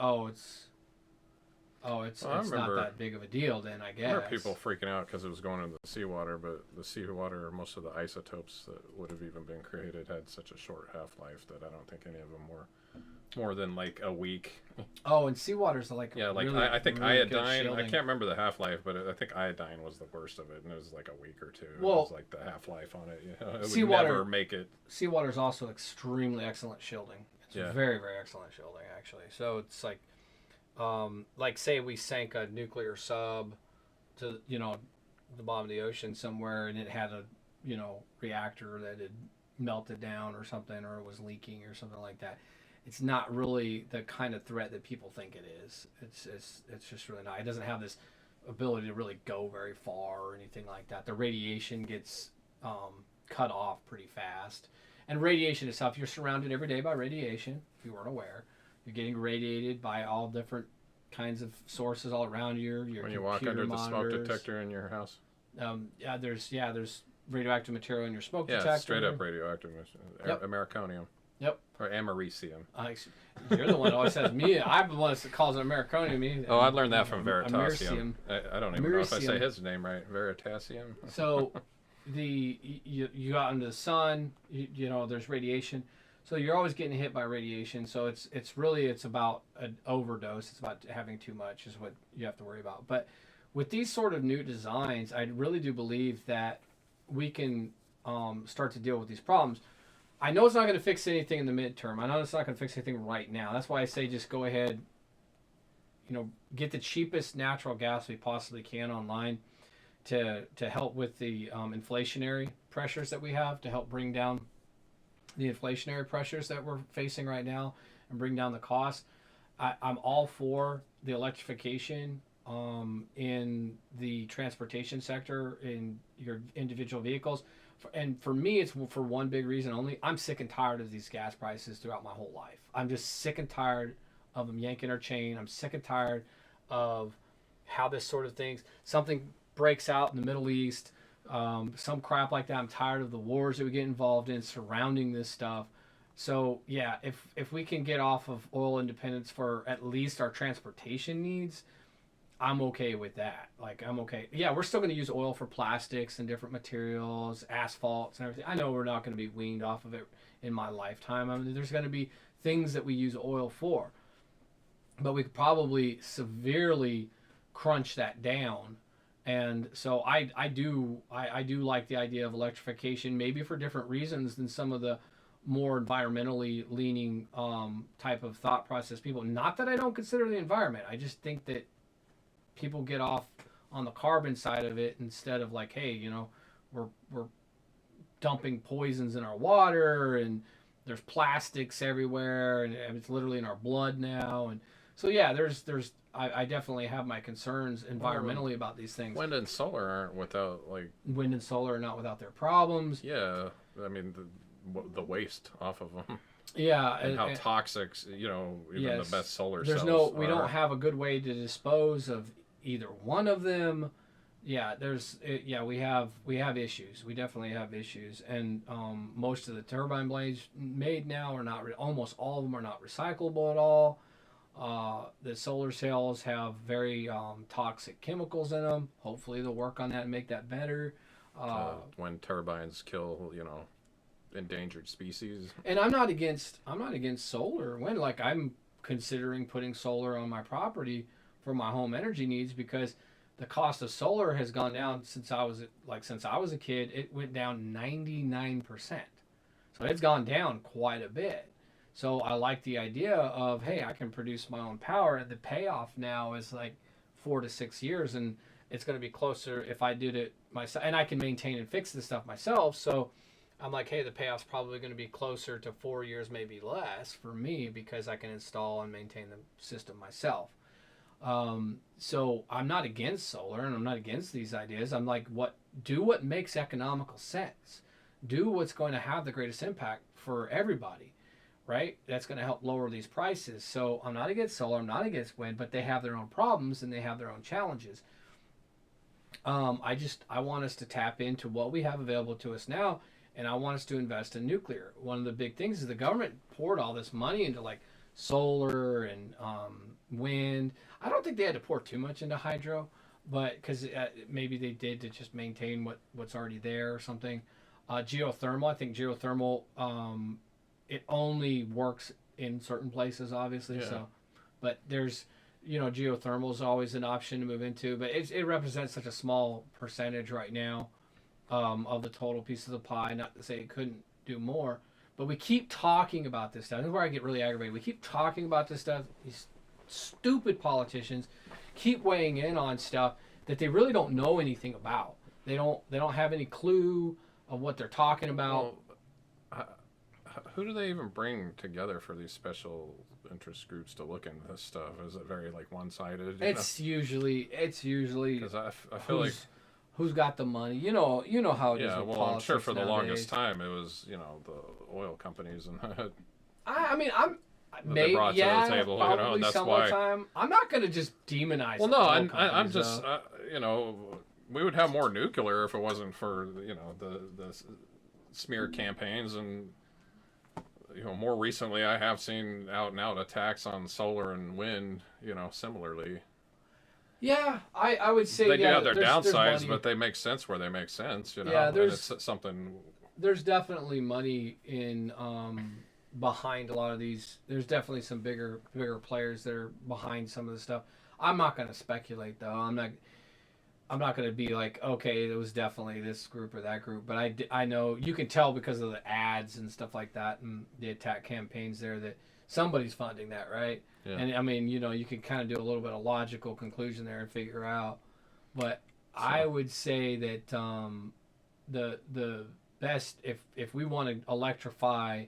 it's not that big of a deal then, I guess. I remember people freaking out because it was going into the seawater, but the seawater, most of the isotopes that would have even been created had such a short half-life that I don't think any of them were more than like a week. Oh, and seawater's like really, I think really iodine. I can't remember the half-life, but I think iodine was the worst of it, and it was like a week or two. Well, it was like the half-life on it. It seawater, would never make it. Seawater is also extremely excellent shielding. It's very, very excellent shielding, actually. So it's like say we sank a nuclear sub to the bottom of the ocean somewhere, and it had a reactor that had melted down or something, or it was leaking or something like that. It's not really the kind of threat that people think it is. It's just really not. It doesn't have this ability to really go very far or anything like that. The radiation gets cut off pretty fast. And radiation itself, you're surrounded every day by radiation, if you weren't aware. You're getting radiated by all different kinds of sources all around your When you walk under the smoke detector in your house. There's radioactive material in your smoke detector. Yeah, straight up radioactive. Yep. Americonium. Yep. Or americium. You're the one who always says me. I'm the one that calls it Americonium. Oh, I learned that from Veritasium. Americium. I don't even know if I say his name right. Veritasium. So, you go out into the sun. You know, there's radiation. So you're always getting hit by radiation. So it's about an overdose. It's about having too much is what you have to worry about. But with these sort of new designs, I really do believe that we can start to deal with these problems. I know it's not going to fix anything in the midterm. I know it's not going to fix anything right now. That's why I say just go ahead, get the cheapest natural gas we possibly can online to help with the inflationary pressures that we have, to help bring down the inflationary pressures that we're facing right now and bring down the cost. I'm all for the electrification in the transportation sector, in your individual vehicles. And for me, it's for one big reason only. I'm sick and tired of these gas prices throughout my whole life. I'm just sick and tired of them yanking our chain. I'm sick and tired of how this sort of things, something breaks out in the Middle East, some crap like that. I'm tired of the wars that we get involved in surrounding this stuff. So yeah, if we can get off of oil independence for at least our transportation needs, I'm okay with that. Like, I'm okay. Yeah, we're still going to use oil for plastics and different materials, asphalts and everything. I know we're not going to be weaned off of it in my lifetime. I mean, there's going to be things that we use oil for. But we could probably severely crunch that down. And so I do like the idea of electrification, maybe for different reasons than some of the more environmentally leaning type of thought process people. Not that I don't consider the environment. I just think that people get off on the carbon side of it instead of like, hey, we're dumping poisons in our water and there's plastics everywhere and it's literally in our blood now. And so yeah, I definitely have my concerns environmentally about these things. Wind and solar aren't without wind and solar are not without their problems. Yeah, I mean the waste off of them. Yeah, and how toxic, even yes, the best solar there's cells we don't have a good way to dispose of either one of them. Yeah, we have issues. We definitely have issues, and most of the turbine blades made now are not. Almost all of them are not recyclable at all. The solar cells have very toxic chemicals in them. Hopefully, they'll work on that and make that better. When turbines kill, endangered species. And I'm not against solar wind. Like, I'm considering putting solar on my property for my home energy needs because the cost of solar has gone down since I was a kid. It went down 99%. So it's gone down quite a bit. So I like the idea of, hey, I can produce my own power, and the payoff now is like 4 to 6 years, and it's going to be closer if I did it myself, and I can maintain and fix this stuff myself. So I'm like, hey, the payoff's probably going to be closer to 4 years, maybe less for me because I can install and maintain the system myself. So I'm not against solar and I'm not against these ideas. I'm like, do what makes economical sense. Do what's going to have the greatest impact for everybody, right? That's going to help lower these prices. So I'm not against solar, I'm not against wind, but they have their own problems and they have their own challenges. I want us to tap into what we have available to us now, and I want us to invest in nuclear. One of the big things is the government poured all this money into like solar and wind. I don't think they had to pour too much into hydro, but because maybe they did to just maintain what's already there or something. Geothermal, I think geothermal, it only works in certain places, obviously. Yeah. So, but there's, geothermal is always an option to move into, but it represents such a small percentage right now of the total piece of the pie. Not to say it couldn't do more, but we keep talking about this stuff. This is where I get really aggravated. We keep talking about this stuff. These stupid politicians keep weighing in on stuff that they really don't know anything about. They don't have any clue of what they're talking about. Well, who do they even bring together for these special interest groups to look into this stuff? Is it very one-sided? It's usually because I feel like who's got the money. You know how it is. Yeah, well, I'm sure for the longest time it was the oil companies and. I mean, that they brought to the table. You know, probably that's some why. time. I'm not going to just demonize. Well, no, oil I'm companies, just you know, we would have more nuclear if it wasn't for, you know, the smear campaigns. And you know, more recently I have seen out and out attacks on solar and wind, you know, similarly. Yeah, I would say they do have their there's downsides, money. but they make sense where they make sense, you know. Yeah, and it's something. there's definitely money in behind a lot of these. There's definitely some bigger players that are behind some of the stuff. I'm not going to speculate though. I'm not going to be like, okay, it was definitely this group or that group, but I know you can tell because of the ads and stuff like that and the attack campaigns there that somebody's funding that, right? Yeah. And I mean, you know, you can kind of do a little bit of logical conclusion there and figure out. But So- I would say that the best if we want to electrify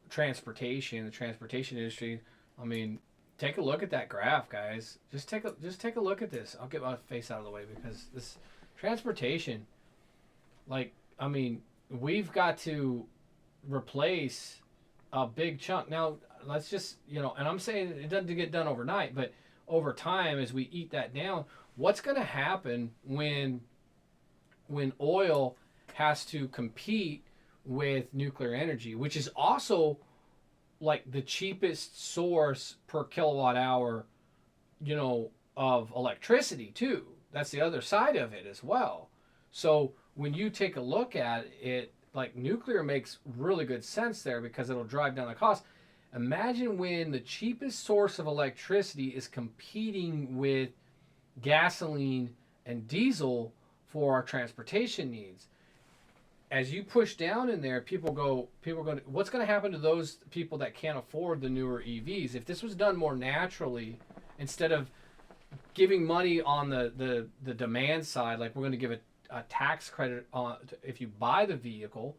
transportation, the transportation industry, I mean, take a look at that graph, guys. Just take a look at this. I'll get my face out of the way because this transportation, like, I mean, we've got to replace a big chunk. Now, let's just, you know, and I'm saying it doesn't get done overnight, but over time as we eat that down, what's going to happen when oil has to compete with nuclear energy, which is also like the cheapest source per kilowatt hour, you know, of electricity too. That's the other side of it as well. So when you take a look at it, like nuclear makes really good sense there because it'll drive down the cost. Imagine when the cheapest source of electricity is competing with gasoline and diesel for our transportation needs. As you push down in there, people are going to, what's going to happen to those people that can't afford the newer EVs? If this was done more naturally, instead of giving money on the demand side, like we're going to give a tax credit on if you buy the vehicle,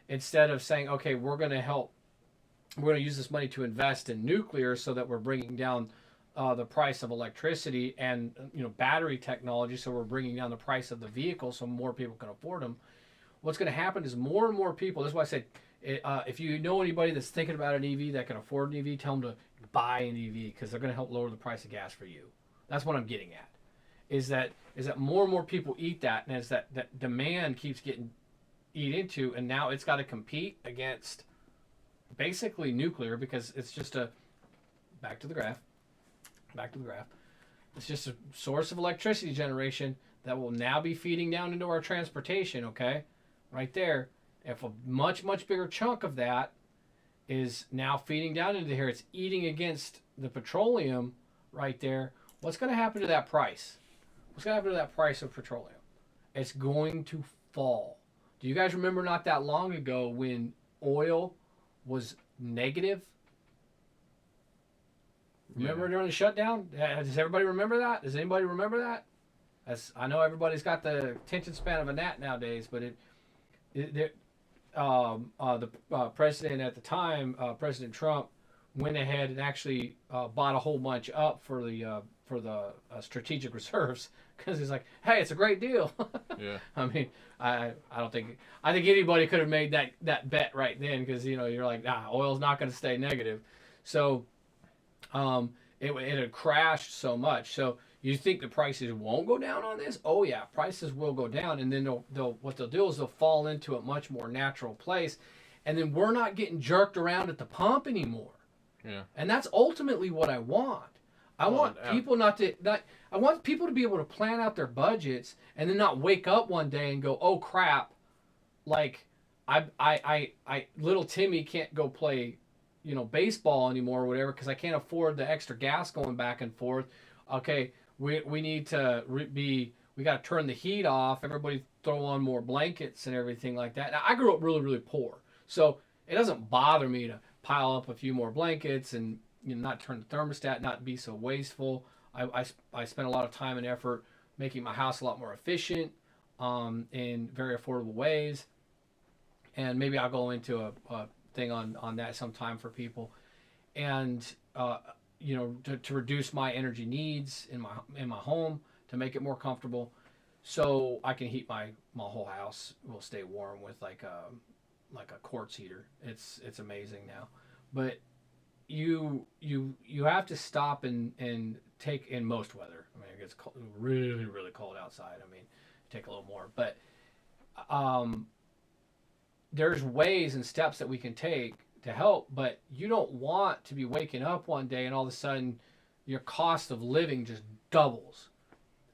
instead of saying, okay, we're going to use this money to invest in nuclear so that we're bringing down the price of electricity and, you know, battery technology, so we're bringing down the price of the vehicle so more people can afford them. What's going to happen is more and more people. That's why I said, if you know anybody that's thinking about an EV that can afford an EV, tell them to buy an EV because they're going to help lower the price of gas for you. That's what I'm getting at. Is that more and more people eat that, and as that demand keeps getting eat into, and now it's got to compete against basically nuclear because it's just a back to the graph. It's just a source of electricity generation that will now be feeding down into our transportation. Okay. Right there, if a much bigger chunk of that is now feeding down into here, it's eating against the petroleum right there. What's going to happen to that price? What's going to happen to that price of petroleum? It's going to fall. Do you guys remember not that long ago when oil was negative? Remember during the shutdown? Does everybody remember that? Does anybody remember that? I know everybody's got the attention span of a gnat nowadays, but the president at the time, President Trump, went ahead and actually bought a whole bunch up for the strategic reserves because he's like, hey, it's a great deal. Yeah. I mean, I think anybody could have made that bet right then because, you know, you're like, oil's not going to stay negative. So it had crashed so much. So you think the prices won't go down on this? Oh yeah, prices will go down, and then what they'll do is they'll fall into a much more natural place, and then we're not getting jerked around at the pump anymore. Yeah. And that's ultimately what I want. I want people I want people to be able to plan out their budgets and then not wake up one day and go, oh crap, like I little Timmy can't go play, you know, baseball anymore or whatever because I can't afford the extra gas going back and forth. Okay, we need to we got to turn the heat off. Everybody throw on more blankets and everything like that. Now, I grew up really poor, so it doesn't bother me to pile up a few more blankets and, you know, not turn the thermostat, not be so wasteful. I spent a lot of time and effort making my house a lot more efficient in very affordable ways, and maybe I'll go into a thing on that sometime for people, and you know, to reduce my energy needs in my home, to make it more comfortable, so I can heat my whole house will stay warm with like a quartz heater. It's amazing now, but you have to stop and take in most weather. I mean, it gets cold, really really cold outside. I mean, take a little more, but um, there's ways and steps that we can take to help. But you don't want to be waking up one day and all of a sudden your cost of living just doubles,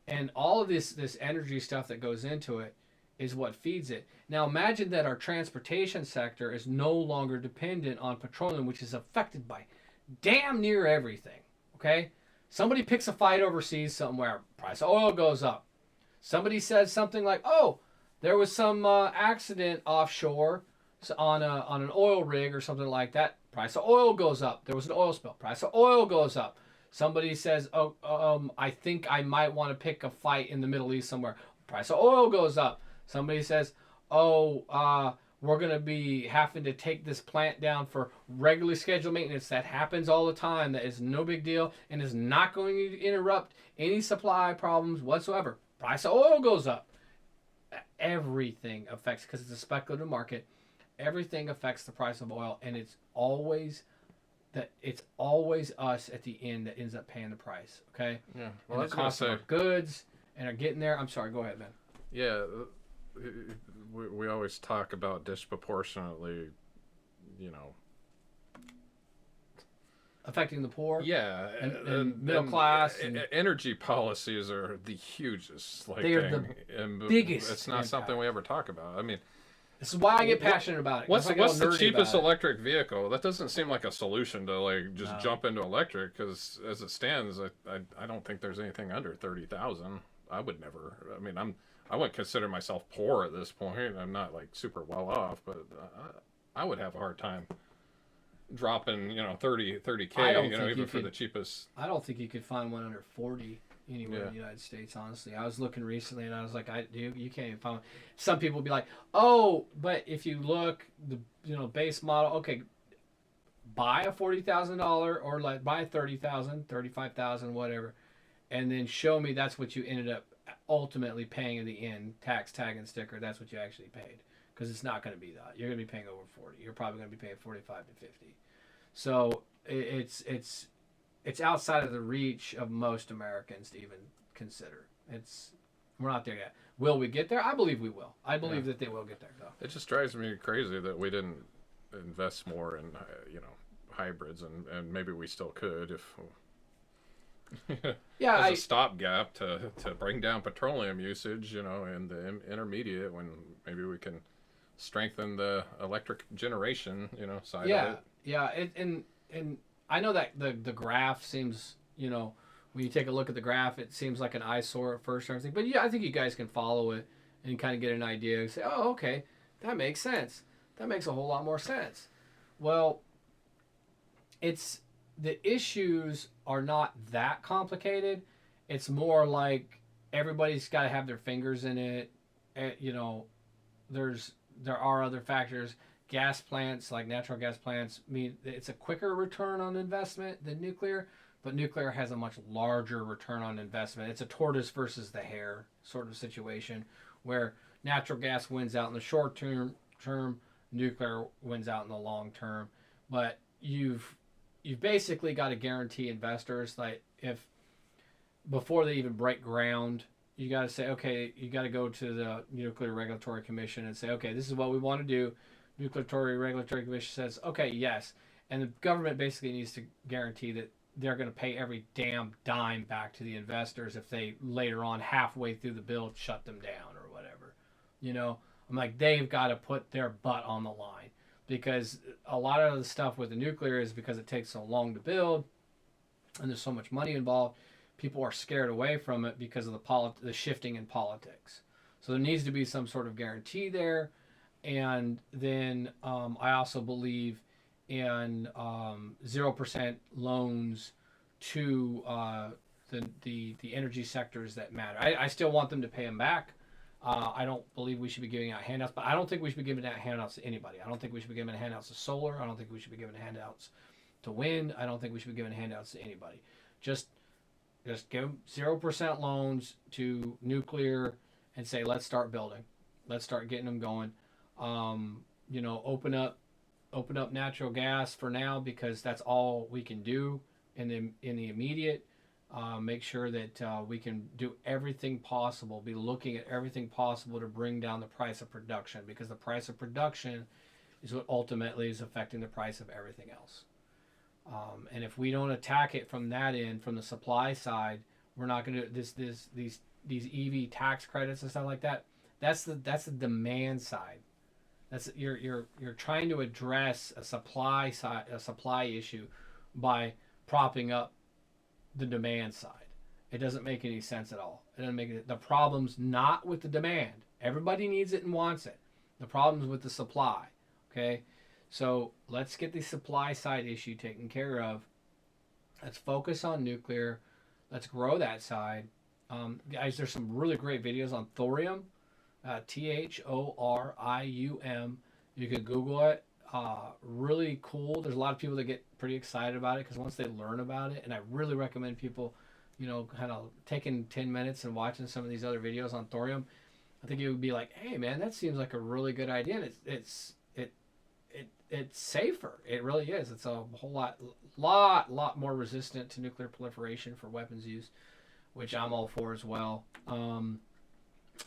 and all of this energy stuff that goes into it is what feeds it. Now imagine that our transportation sector is no longer dependent on petroleum, which is affected by damn near everything. Okay? Somebody picks a fight overseas somewhere, price of oil goes up. Somebody says something like, "Oh, there was some accident offshore on an oil rig or something like that. Price of oil goes up. There was an oil spill. Price of oil goes up." Somebody says, "Oh, I think I might want to pick a fight in the Middle East somewhere." Price of oil goes up. Somebody says, "Oh, we're going to be having to take this plant down for regularly scheduled maintenance." That happens all the time. That is no big deal and is not going to interrupt any supply problems whatsoever. Price of oil goes up. Everything affects, because it's a speculative market. Everything affects the price of oil, and it's always us at the end that ends up paying the price. Okay. Yeah. Well, and the cost of our goods and are getting there. I'm sorry. Go ahead, man. Yeah. We always talk about disproportionately, you know, affecting the poor. Yeah, and middle class. And energy policies are the hugest. Like they are the biggest. It's not something we ever talk about. I mean, this is why I get passionate about it. What's the cheapest electric vehicle? That doesn't seem like a solution to like just jump into electric, because as it stands, I don't think there's anything under 30,000. I would never. I mean, I wouldn't consider myself poor at this point. I'm not like super well off, but I would have a hard time dropping 30K, even for the cheapest. I don't think you could find one under 40 anywhere in the United States, honestly. I was looking recently and I was like, you can't even find one. Some people will be like, "Oh, but if you look, the base model, okay, buy a $40,000 or like buy 30,000, 35,000, whatever, and then show me that's what you ended up ultimately paying in the end, tax, tag, and sticker. That's what you actually paid." Because it's not going to be that. You're going to be paying over 40. You're probably going to be paying 45 to 50. So it's outside of the reach of most Americans to even consider. We're not there yet. Will we get there? I believe we will. I believe that they will get there, though. It just drives me crazy that we didn't invest more in hybrids, and maybe we still could if. As a stopgap to bring down petroleum usage, in the intermediate, when maybe we can strengthen the electric generation, side of it. Yeah, and I know that the graph seems, when you take a look at the graph, it seems like an eyesore at first or everything. But yeah, I think you guys can follow it and kind of get an idea and say, "Oh, okay, that makes sense. That makes a whole lot more sense." Well, the issues are not that complicated. It's more like everybody's got to have their fingers in it. There are other factors. Gas plants, like natural gas plants, it's a quicker return on investment than nuclear, but nuclear has a much larger return on investment. It's a tortoise versus the hare sort of situation, where natural gas wins out in the short term, nuclear wins out in the long term. But you've basically got to guarantee investors, like, if before they even break ground, you got to say, okay, you got to go to the Nuclear Regulatory Commission and say, okay, this is what we want to do. Nuclear Regulatory Commission says, okay, yes. And the government basically needs to guarantee that they're going to pay every damn dime back to the investors if they later on, halfway through the build, shut them down or whatever. I'm like, they've got to put their butt on the line, because a lot of the stuff with the nuclear is because it takes so long to build and there's so much money involved. People are scared away from it because of the shifting in politics. So there needs to be some sort of guarantee there. And then I also believe in 0% loans to the energy sectors that matter. I still want them to pay them back. I don't believe we should be giving out handouts, but I don't think we should be giving out handouts to anybody. I don't think we should be giving handouts to solar. I don't think we should be giving handouts to wind. I don't think we should be giving handouts to anybody. Just give 0% loans to nuclear and say, let's start building. Let's start getting them going. Open up open up natural gas for now because that's all we can do in the immediate. Make sure that we can do everything possible, be looking at everything possible to bring down the price of production, because the price of production is what ultimately is affecting the price of everything else. And if we don't attack it from that end, from the supply side, we're not going to these EV tax credits and stuff like that. That's the demand side. That's you're trying to address a supply issue by propping up the demand side. It doesn't make any sense at all. It doesn't make it. The problem's not with the demand. Everybody needs it and wants it. The problem's with the supply. Okay, so let's get the supply side issue taken care of. Let's focus on nuclear. Let's grow that side. Guys, there's some really great videos on thorium. Thorium. You can Google it. Really cool. There's a lot of people that get pretty excited about it because once they learn about it, and I really recommend people, kind of taking 10 minutes and watching some of these other videos on thorium. I think it would be like, hey man, that seems like a really good idea. And it's safer. It really is. It's a whole lot more resistant to nuclear proliferation for weapons use, which I'm all for as well.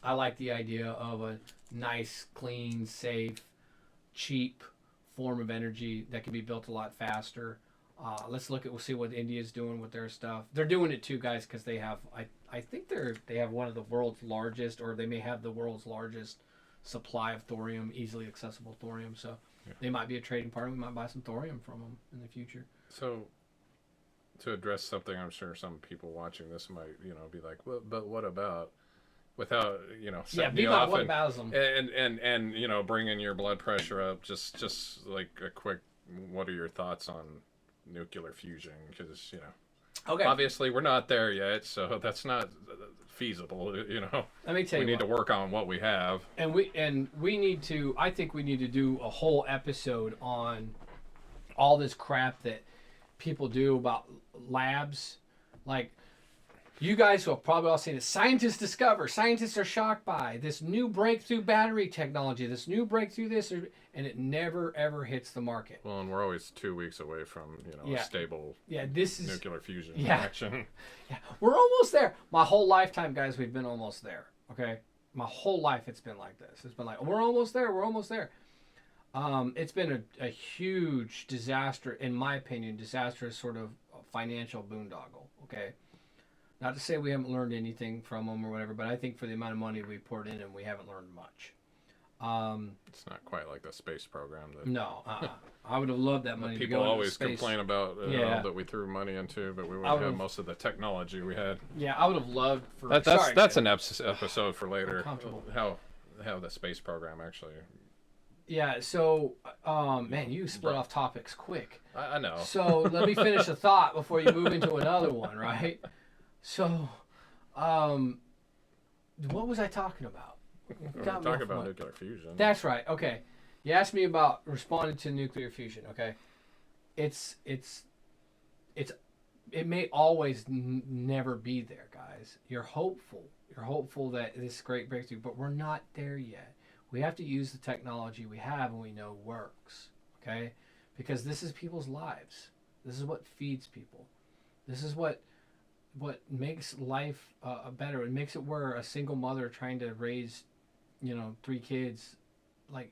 I like the idea of a nice, clean, safe, cheap form of energy that can be built a lot faster. We'll see what India's doing with their stuff. They're doing it too, guys, because they have, I think they have one of the world's largest, or they may have the world's largest supply of thorium, easily accessible thorium. So they might be a trading partner. We might buy some thorium from them in the future. So to address something, I'm sure some people watching this might, be like, well, but what about, without, setting you off and bringing your blood pressure up, just like a quick, what are your thoughts on nuclear fusion? Because, okay, obviously we're not there yet, so that's not feasible, Let me tell you, we need to work on what we have. And we need to, I think we need to do a whole episode on all this crap that people do about labs. Like, you guys will probably all seen it. Scientists are shocked by this new breakthrough battery technology, this new breakthrough and it never ever hits the market. Well, and we're always 2 weeks away from, a stable nuclear fusion reaction. Yeah, we're almost there. My whole lifetime, guys, we've been almost there. Okay, my whole life it's been like this. It's been like, we're almost there. It's been a huge disaster, in my opinion, disastrous sort of financial boondoggle. Okay. Not to say we haven't learned anything from them or whatever, but I think for the amount of money we poured in them, we haven't learned much. It's not quite like the space program. No, I would have loved that money. People to go always space. complain about that we threw money into, but we wouldn't have most of the technology we had. Yeah, I would have loved for. That's an episode for later. How the space program actually. Yeah. So, man, you split off topics quick. I know. So let me finish a thought before you move into another one, right? So, what was I talking about? We're talking about nuclear fusion. That's right. Okay. You asked me about responding to nuclear fusion. Okay. It may always never be there, guys. You're hopeful. You're hopeful that this great breakthrough, but we're not there yet. We have to use the technology we have and we know works. Okay. Because this is people's lives. This is what feeds people. This is what makes life better. It makes it where a single mother trying to raise, 3 kids, like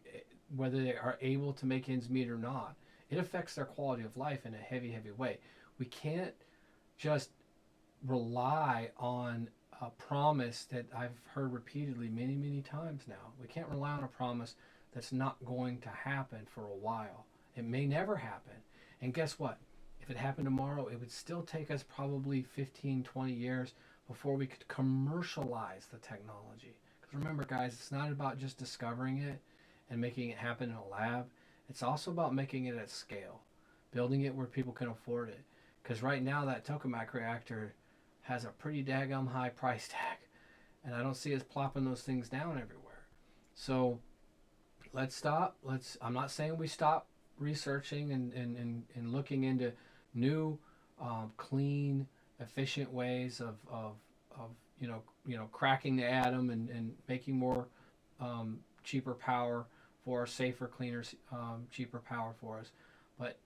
whether they are able to make ends meet or not, it affects their quality of life in a heavy, heavy way. We can't just rely on a promise that I've heard repeatedly many, many times now. We can't rely on a promise that's not going to happen for a while. It may never happen. And guess what? If it happened tomorrow, it would still take us probably 15, 20 years before we could commercialize the technology. Because remember, guys, it's not about just discovering it and making it happen in a lab. It's also about making it at scale, building it where people can afford it. Because right now, that tokamak reactor has a pretty daggum high price tag. And I don't see us plopping those things down everywhere. So let's stop. I'm not saying we stop researching and looking into new, clean, efficient ways of cracking the atom and making more cheaper power for safer, cleaner, cheaper power for us. But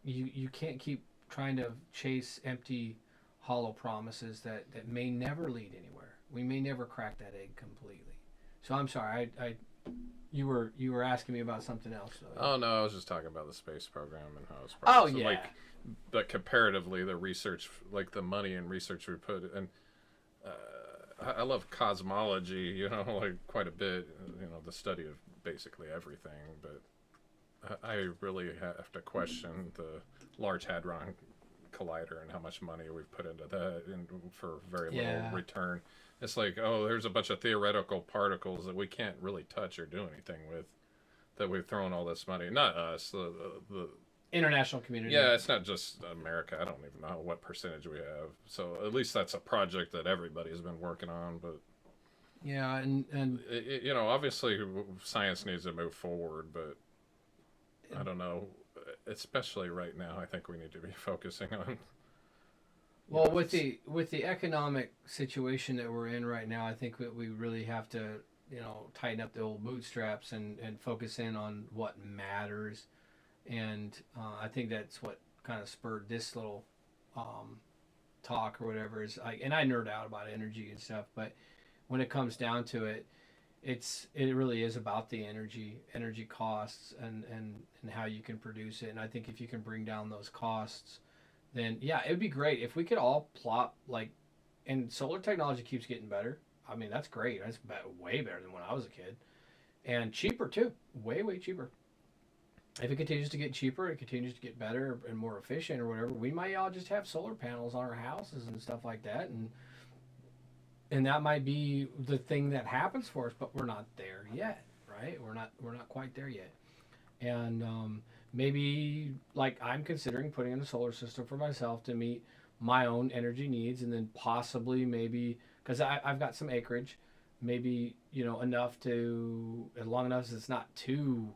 you can't keep trying to chase empty, hollow promises that may never lead anywhere. We may never crack that egg completely. So I'm sorry, you were asking me about something else. So, yeah. Oh no, I was just talking about the space program and how it's. Oh so, yeah. Like, but comparatively, the research, like the money and research we put, and I love cosmology, like quite a bit, the study of basically everything. But I really have to question the Large Hadron Collider and how much money we've put into that, and for very little return. It's like, oh, there's a bunch of theoretical particles that we can't really touch or do anything with, that we've thrown all this money. Not us, the international community. Yeah, it's not just America. I don't even know what percentage we have. So at least that's a project that everybody's been working on. But yeah, and obviously science needs to move forward, but I don't know. Especially right now, I think we need to be focusing on. Well, with the economic situation that we're in right now, I think that we really have to, tighten up the old bootstraps and focus in on what matters. And I think that's what kind of spurred this little talk or whatever. And I nerd out about energy and stuff, but when it comes down to it, it really is about the energy costs and how you can produce it. And I think if you can bring down those costs, then yeah, it'd be great if we could all plop and solar technology keeps getting better. I mean, that's great. That's way better than when I was a kid, and cheaper too, way cheaper. If it continues to get cheaper, it continues to get better and more efficient or whatever, we might all just have solar panels on our houses and stuff like that, and that might be the thing that happens for us, but we're not there yet, right? We're not quite there yet. And maybe I'm considering putting in a solar system for myself to meet my own energy needs, and then possibly maybe, because I've got some acreage, maybe enough to, as long enough as it's not too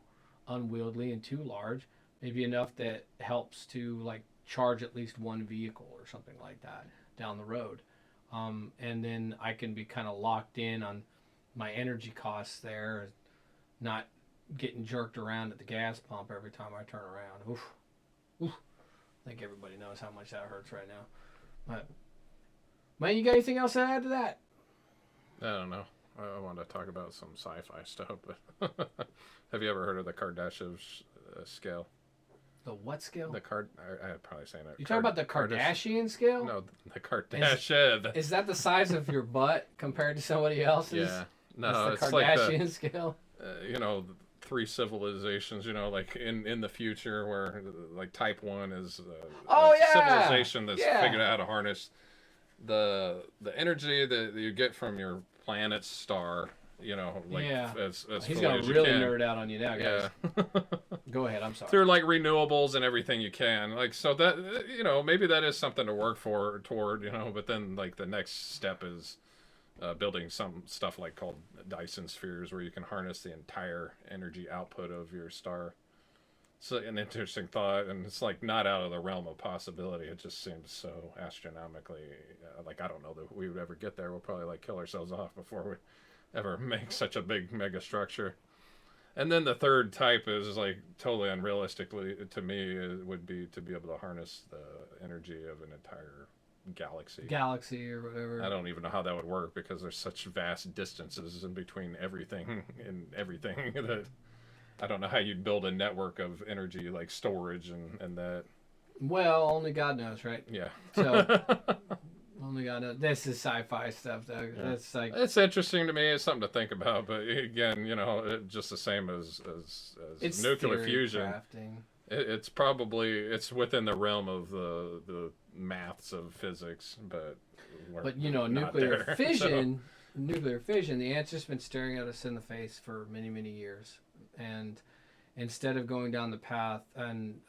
unwieldy and too large, maybe enough that helps to charge at least one vehicle or something like that down the road. And then I can be kind of locked in on my energy costs there, not getting jerked around at the gas pump every time I turn around. Oof. I think everybody knows how much that hurts right now. But, man, you got anything else to add to that? I don't know. I wanted to talk about some sci-fi stuff, but have you ever heard of the Kardashev scale? The what scale? I'm probably saying it. You talking about the Kardashian scale? No, the Kardashev. Is that the size of your butt compared to somebody else's? Yeah. No, it's the Kardashian scale. 3 civilizations, in the future, where type 1 is civilization that's figured out how to harness the energy that you get from your planet's star, as he's fully gonna as you really can. nerd out on you now, guys. Yeah. Go ahead, I'm sorry. Through renewables and everything you can, so that maybe that is something to work toward, but then the next step is building some stuff called Dyson Spheres, where you can harness the entire energy output of your star. So an interesting thought, and it's not out of the realm of possibility. It just seems so astronomically, I don't know that we would ever get there. We'll probably kill ourselves off before we ever make such a big mega structure. And then the third type is totally unrealistically to me, it would be to be able to harness the energy of an entire galaxy or whatever. I don't even know how that would work, because there's such vast distances in between everything and everything that I don't know how you'd build a network of energy storage and that. Well, only God knows, right? Yeah. So only God knows. This is sci-fi stuff, though. Yeah. It's interesting to me. It's something to think about. But again, just the same as nuclear fusion. Crafting. It's probably within the realm of the maths of physics, but nuclear there, fission. So. Nuclear fission. The answer's been staring at us in the face for many years. And instead of going down the path, and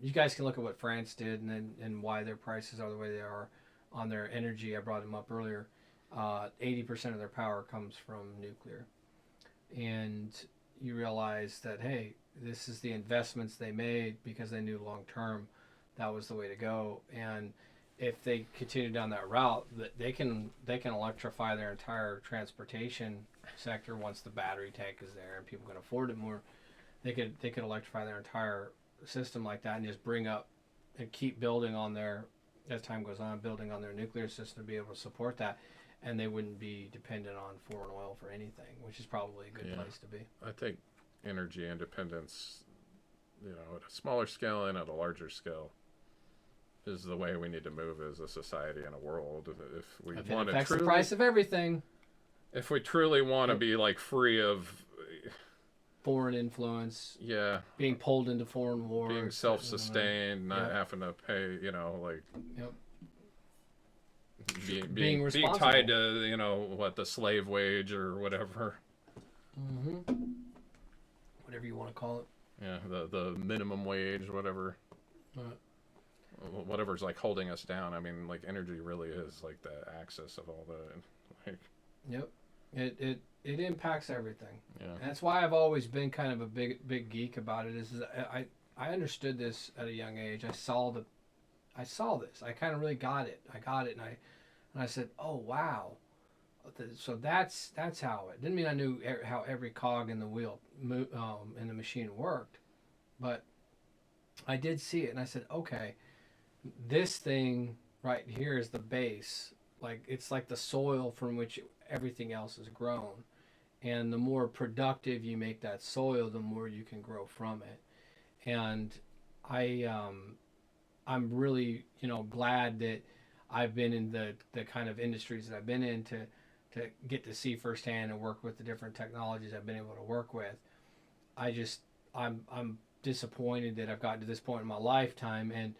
you guys can look at what France did and why their prices are the way they are on their energy. I brought them up earlier. 80% of their power comes from nuclear. And you realize that, hey, this is the investments they made because they knew long term that was the way to go. And if they continue down that route, that they can electrify their entire transportation sector once the battery tank is there and people can afford it more. They could electrify their entire system like that and just bring up and keep building on their, as time goes on, building on their nuclear system to be able to support that, and they wouldn't be dependent on foreign oil for anything, which is probably a good place to be. I think energy independence, at a smaller scale and at a larger scale, is the way we need to move as a society and a world. If we want to affects the price of everything. If we truly want to be like free of foreign influence, being pulled into foreign wars, being self-sustained, not having to pay, being tied to the slave wage or whatever. Whatever you want to call it. Yeah, the minimum wage, whatever. Whatever's like holding us down. I mean, like energy really is like the axis of all the. Yep, it impacts everything. Yeah, and that's why I've always been kind of a big geek about it. Is I understood this at a young age. I saw this. I kind of really got it. And I said, oh wow. So that's how it. Didn't mean I knew how every cog in the wheel in the machine worked, but I did see it, and I said, okay, this thing right here is the base. Like it's like the soil from which everything else is grown, and the more productive you make that soil, the more you can grow from it. And I'm really glad that I've been in the kind of industries that I've been in to get to see firsthand and work with the different technologies I've been able to work with. I'm disappointed that I've gotten to this point in my lifetime and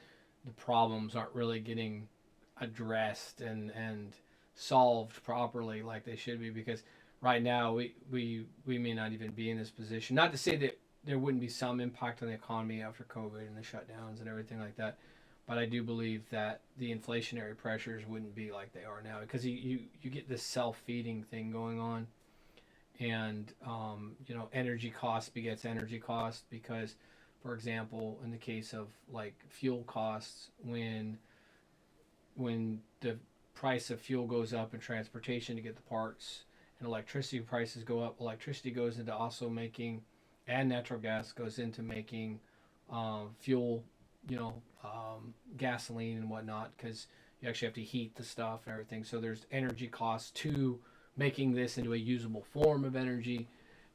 the problems aren't really getting addressed and solved properly like they should be, because right now we may not even be in this position. Not to say that there wouldn't be some impact on the economy after COVID and the shutdowns and everything like that, but I do believe that the inflationary pressures wouldn't be like they are now, because you get this self-feeding thing going on, and energy cost begets energy cost, because, for example, in the case of like fuel costs, when the price of fuel goes up in transportation to get the parts, and electricity prices go up, electricity goes into also making, and natural gas goes into making fuel, gasoline and whatnot, because you actually have to heat the stuff and everything. So there's energy costs to making this into a usable form of energy,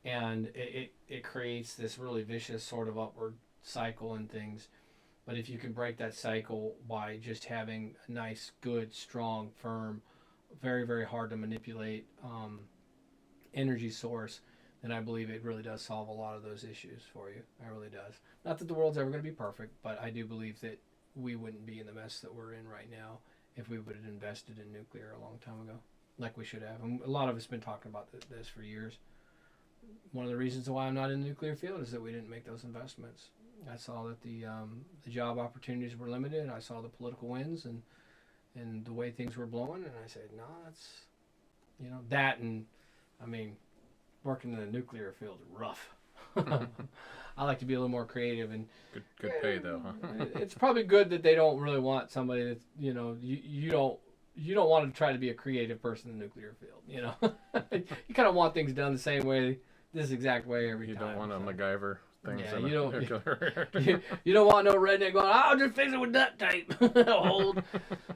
and it creates this really vicious sort of upward cycle and things. But if you can break that cycle by just having a nice, good, strong, firm, very, very hard to manipulate energy source, then I believe it really does solve a lot of those issues for you. It really does. Not that the world's ever going to be perfect, but I do believe that we wouldn't be in the mess that we're in right now if we would have invested in nuclear a long time ago, like we should have. And a lot of us have been talking about this for years. One of the reasons why I'm not in the nuclear field is that we didn't make those investments. I saw that the job opportunities were limited. I saw the political winds and the way things were blowing, and I said, no, that's, that, and I mean, working in the nuclear field is rough. I like to be a little more creative, and good pay though, huh? It's probably good that they don't really want somebody that's, you don't want to try to be a creative person in the nuclear field. You kind of want things done the same way, this exact way every time. You don't want to MacGyver things. Yeah, you don't want no redneck going, I'll just fix it with duct tape. Hold.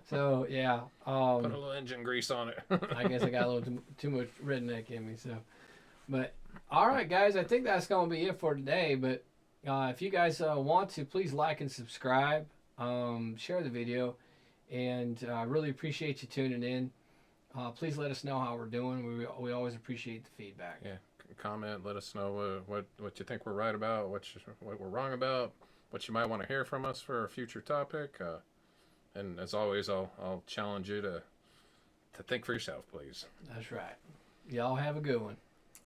So yeah. Put a little engine grease on it. I guess I got a little too much redneck in me. So, but all right, guys, I think that's going to be it for today. But if you guys want to, please like and subscribe, share the video, and I really appreciate you tuning in. Please let us know how we're doing. We always appreciate the feedback. Yeah. Comment, let us know what you think we're right about, what we're wrong about, what you might want to hear from us for a future topic, and as always, I'll challenge you to think for yourself, please. That's right. Y'all have a good one.